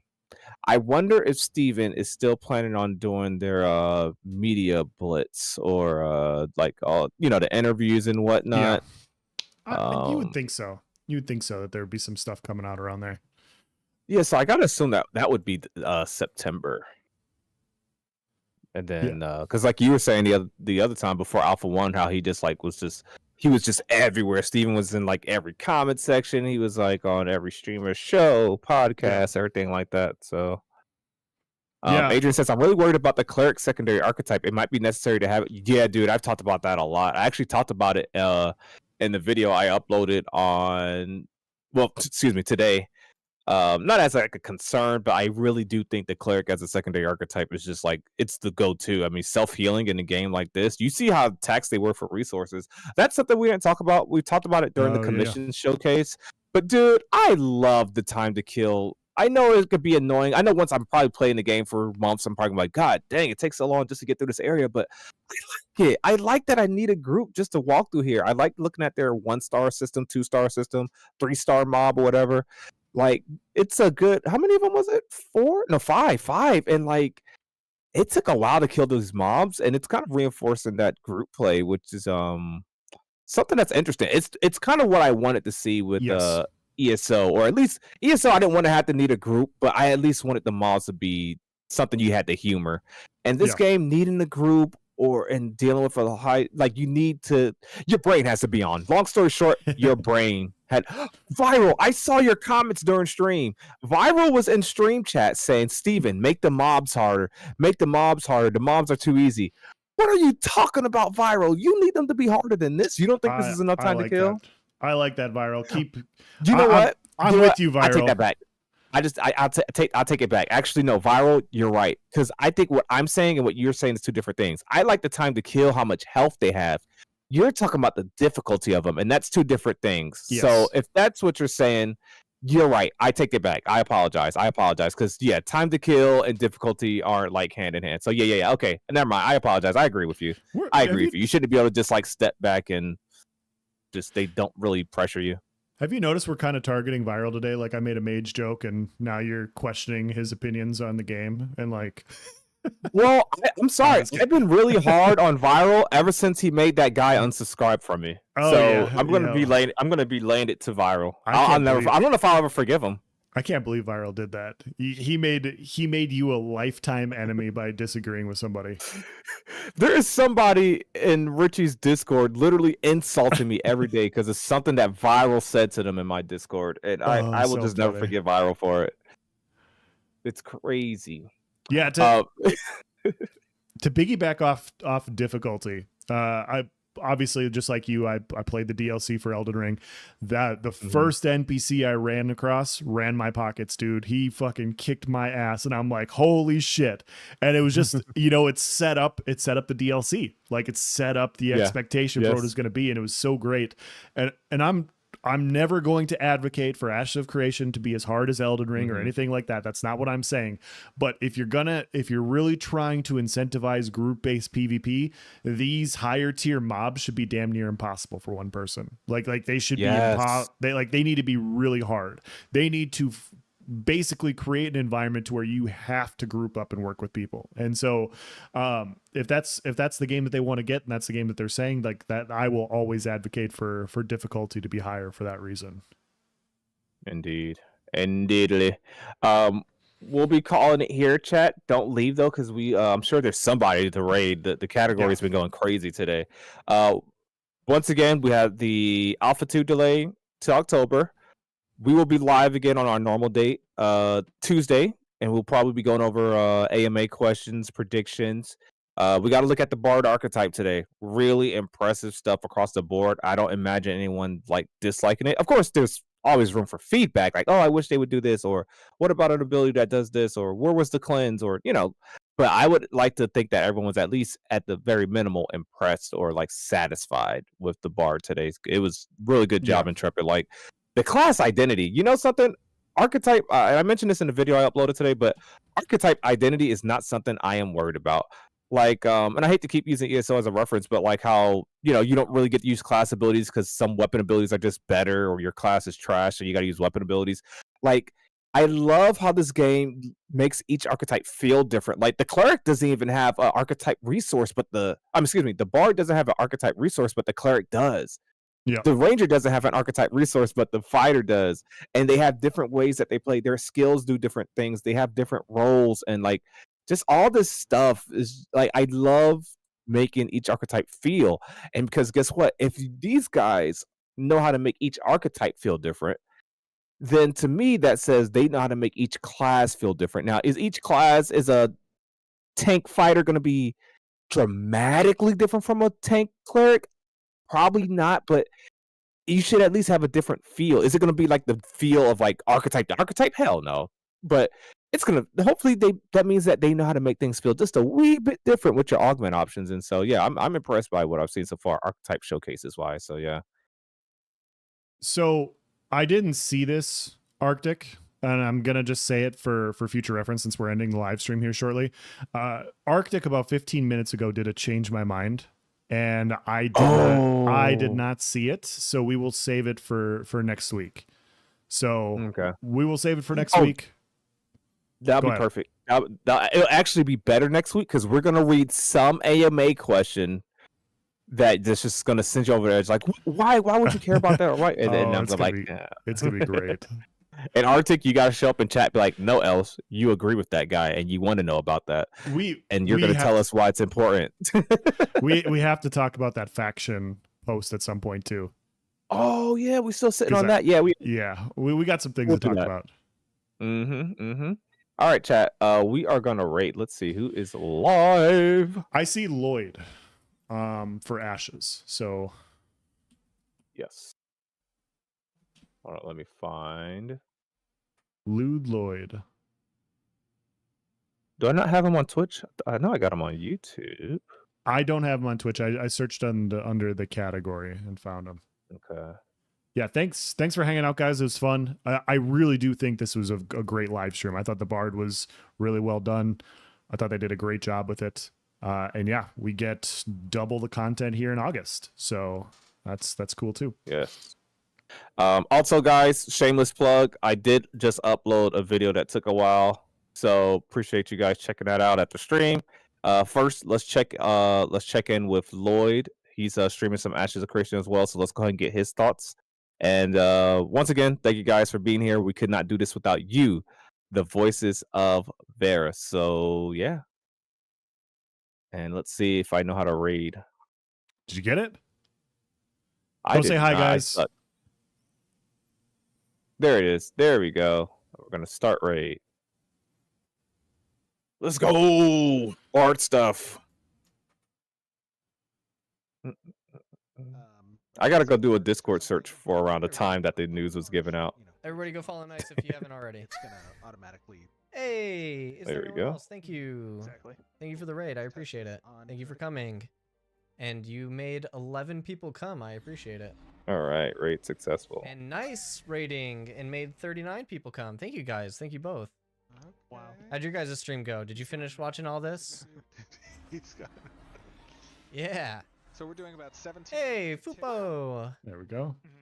I wonder if Steven is still planning on doing their media blitz or like all the interviews and whatnot. You would think so. You would think so that there would be some stuff coming out around there. Yeah, so I gotta assume that would be September. And then because like you were saying the other time before Alpha 1, how he just like was just everywhere. Steven was in like every comment section. He was like on every streamer show, podcast, everything like that. So Adrian says, I'm really worried about the cleric secondary archetype. It might be necessary to have it. Yeah, dude, I've talked about that a lot. I actually talked about it in the video I uploaded on today. Not as like a concern, but I really do think the cleric as a secondary archetype is just like it's the go-to. I mean, self-healing in a game like this, you see how taxed they were for resources. That's something we didn't talk about. We talked about it during the commission showcase. But dude, I love the time to kill. I know it could be annoying. I know once I'm probably playing the game for months, I'm probably like, God dang, it takes so long just to get through this area. But I like it. I like that I need a group just to walk through here. I like looking at their 1-star system, 2-star system, 3-star mob or whatever. Like, it's a good, how many of them was it? 4? No, 5. And like, it took a while to kill those mobs, and it's kind of reinforcing that group play, which is something that's interesting. It's kind of what I wanted to see with ESO, or at least ESO. I didn't want to have to need a group, but I at least wanted the mobs to be something you had to humor. And this game needing the group and dealing with a high, like you need to, your brain has to be on. Long story short, your brain had Viral. I saw your comments during stream. Viral was in stream chat saying, Steven, make the mobs harder. Make the mobs harder. The mobs are too easy. What are you talking about, Viral? You need them to be harder than this. You don't think this is enough time to kill? I like that, Viral. You know what? I'm with you, Viral. I take that back. I'll take it back. Actually, no, Viral, you're right. Because I think what I'm saying and what you're saying is two different things. I like the time to kill, how much health they have. You're talking about the difficulty of them, and that's two different things. Yes. So if that's what you're saying, you're right. I take it back. I apologize. Because time to kill and difficulty are like hand in hand. So yeah. Okay, never mind. I apologize. I agree with you. I agree with you. You shouldn't be able to just like step back and just they don't really pressure you. Have you noticed we're kind of targeting Viral today? Like I made a mage joke, and now you're questioning his opinions on the game, and like. Well, I'm sorry. I've been really hard on Viral ever since he made that guy unsubscribe from me. I'm gonna be laying. I'm gonna be laying it to Viral. I don't know if I'll ever forgive him. I can't believe Viral did that. He made you a lifetime enemy by disagreeing with somebody. There is somebody in Richie's Discord literally insulting me every day because of something that Viral said to them in my Discord, and I will just never forgive Viral for it. It's crazy. Yeah, to piggyback off difficulty, I obviously just like you, I played the DLC for Elden Ring. That the first NPC I ran across ran my pockets, dude. He fucking kicked my ass, and I'm like, holy shit! And it was just it set up the DLC, like it set up the expectation for what it was going to be, and it was so great. And I'm never going to advocate for Ashes of Creation to be as hard as Elden Ring or anything like that. That's not what I'm saying. But if you're really trying to incentivize group-based PvP, these higher tier mobs should be damn near impossible for one person. Like they should be they need to be really hard. They need to basically create an environment to where you have to group up and work with people. And so if that's the game that they want to get, and that's the game that they're saying, like that, I will always advocate for difficulty to be higher for that reason. Indeedly. we'll be calling it here, chat. Don't leave though, because I'm sure there's somebody to raid. The category's been going crazy today. Once again, we have the Alpha 2 delay to October. We will be live again on our normal date, Tuesday, and we'll probably be going over AMA questions, predictions. We got to look at the Bard archetype today. Really impressive stuff across the board. I don't imagine anyone like disliking it. Of course, there's always room for feedback, like, oh, I wish they would do this, or what about an ability that does this, or where was the cleanse, or But I would like to think that everyone's at least at the very minimal impressed or like satisfied with the Bard today. It was really good job, Intrepid. Like the class identity, something. Archetype, and I mentioned this in the video I uploaded today, but archetype identity is not something I am worried about. Like, and I hate to keep using ESO as a reference, but like how, you don't really get to use class abilities because some weapon abilities are just better, or your class is trash, so you got to use weapon abilities. Like, I love how this game makes each archetype feel different. Like the cleric doesn't even have an archetype resource, but the Bard doesn't have an archetype resource, but the cleric does. Yeah. The ranger doesn't have an archetype resource, but the fighter does. And they have different ways that they play. Their skills do different things. They have different roles, and like just all this stuff is like, I love making each archetype feel. And because guess what? If these guys know how to make each archetype feel different, then to me that says they know how to make each class feel different. Now, is a tank fighter going to be dramatically different from a tank cleric? Probably not, but you should at least have a different feel. Is it going to be like the feel of like archetype to archetype? Hell no. But it's going to, hopefully that means that they know how to make things feel just a wee bit different with your augment options. And so, yeah, I'm impressed by what I've seen so far, archetype showcases wise. So, yeah. So I didn't see this Arctic, and I'm going to just say it for future reference since we're ending the live stream here shortly. Arctic about 15 minutes ago did a change my mind. And I did not see it, so we will save it for next week. So we will save it for next week. That'll be perfect. It'll actually be better next week because we're gonna read some AMA question that just gonna send you over the edge. Like, why would you care about that? Right? And then I'm it's gonna be great. In Arctic, you gotta show up and chat, be like, no, else you agree with that guy and you want to know about that. You're gonna tell us why it's important. we have to talk about that faction post at some point too. Oh yeah, we still sitting on that. Yeah, we got some things to talk about. All right, chat. We are gonna rate. Let's see who is live. I see Lloyd for Ashes. So yes. All right, let me find Lude Lloyd. Do I not have him on Twitch? I know I got him on YouTube. I don't have him on Twitch. I searched under the category and found him. Okay. Yeah, thanks for hanging out, guys. It was fun. I really do think this was a great live stream. I thought the Bard was really well done. I thought they did a great job with it. And yeah, we get double the content here in August. So that's cool too. Yes. Also, guys, shameless plug. I did just upload a video that took a while, so appreciate you guys checking that out at the stream. First, let's check in with Lloyd. He's streaming some Ashes of Creation as well, so let's go ahead and get his thoughts. And once again, thank you guys for being here. We could not do this without you, the voices of Vera. So yeah, and let's see if I know how to raid. Did you get it? Go say hi, guys. There it is. There we go. We're gonna start raid. Let's go. Art stuff. I gotta go do a Discord search for around the time that the news was given out. Everybody go follow Nice if you haven't already. It's gonna automatically. Hey, is there there we go. else? Thank you. Exactly. Thank you for the raid. I appreciate it. Thank you for coming. And you made 11 people come. I appreciate it. All right, raid successful. And Nice rating and made 39 people come. Thank you guys. Thank you both. Wow. How'd your guys' stream go? Did you finish watching all this? He's got. Yeah. So we're doing about 17. Hey, Fupo. There we go.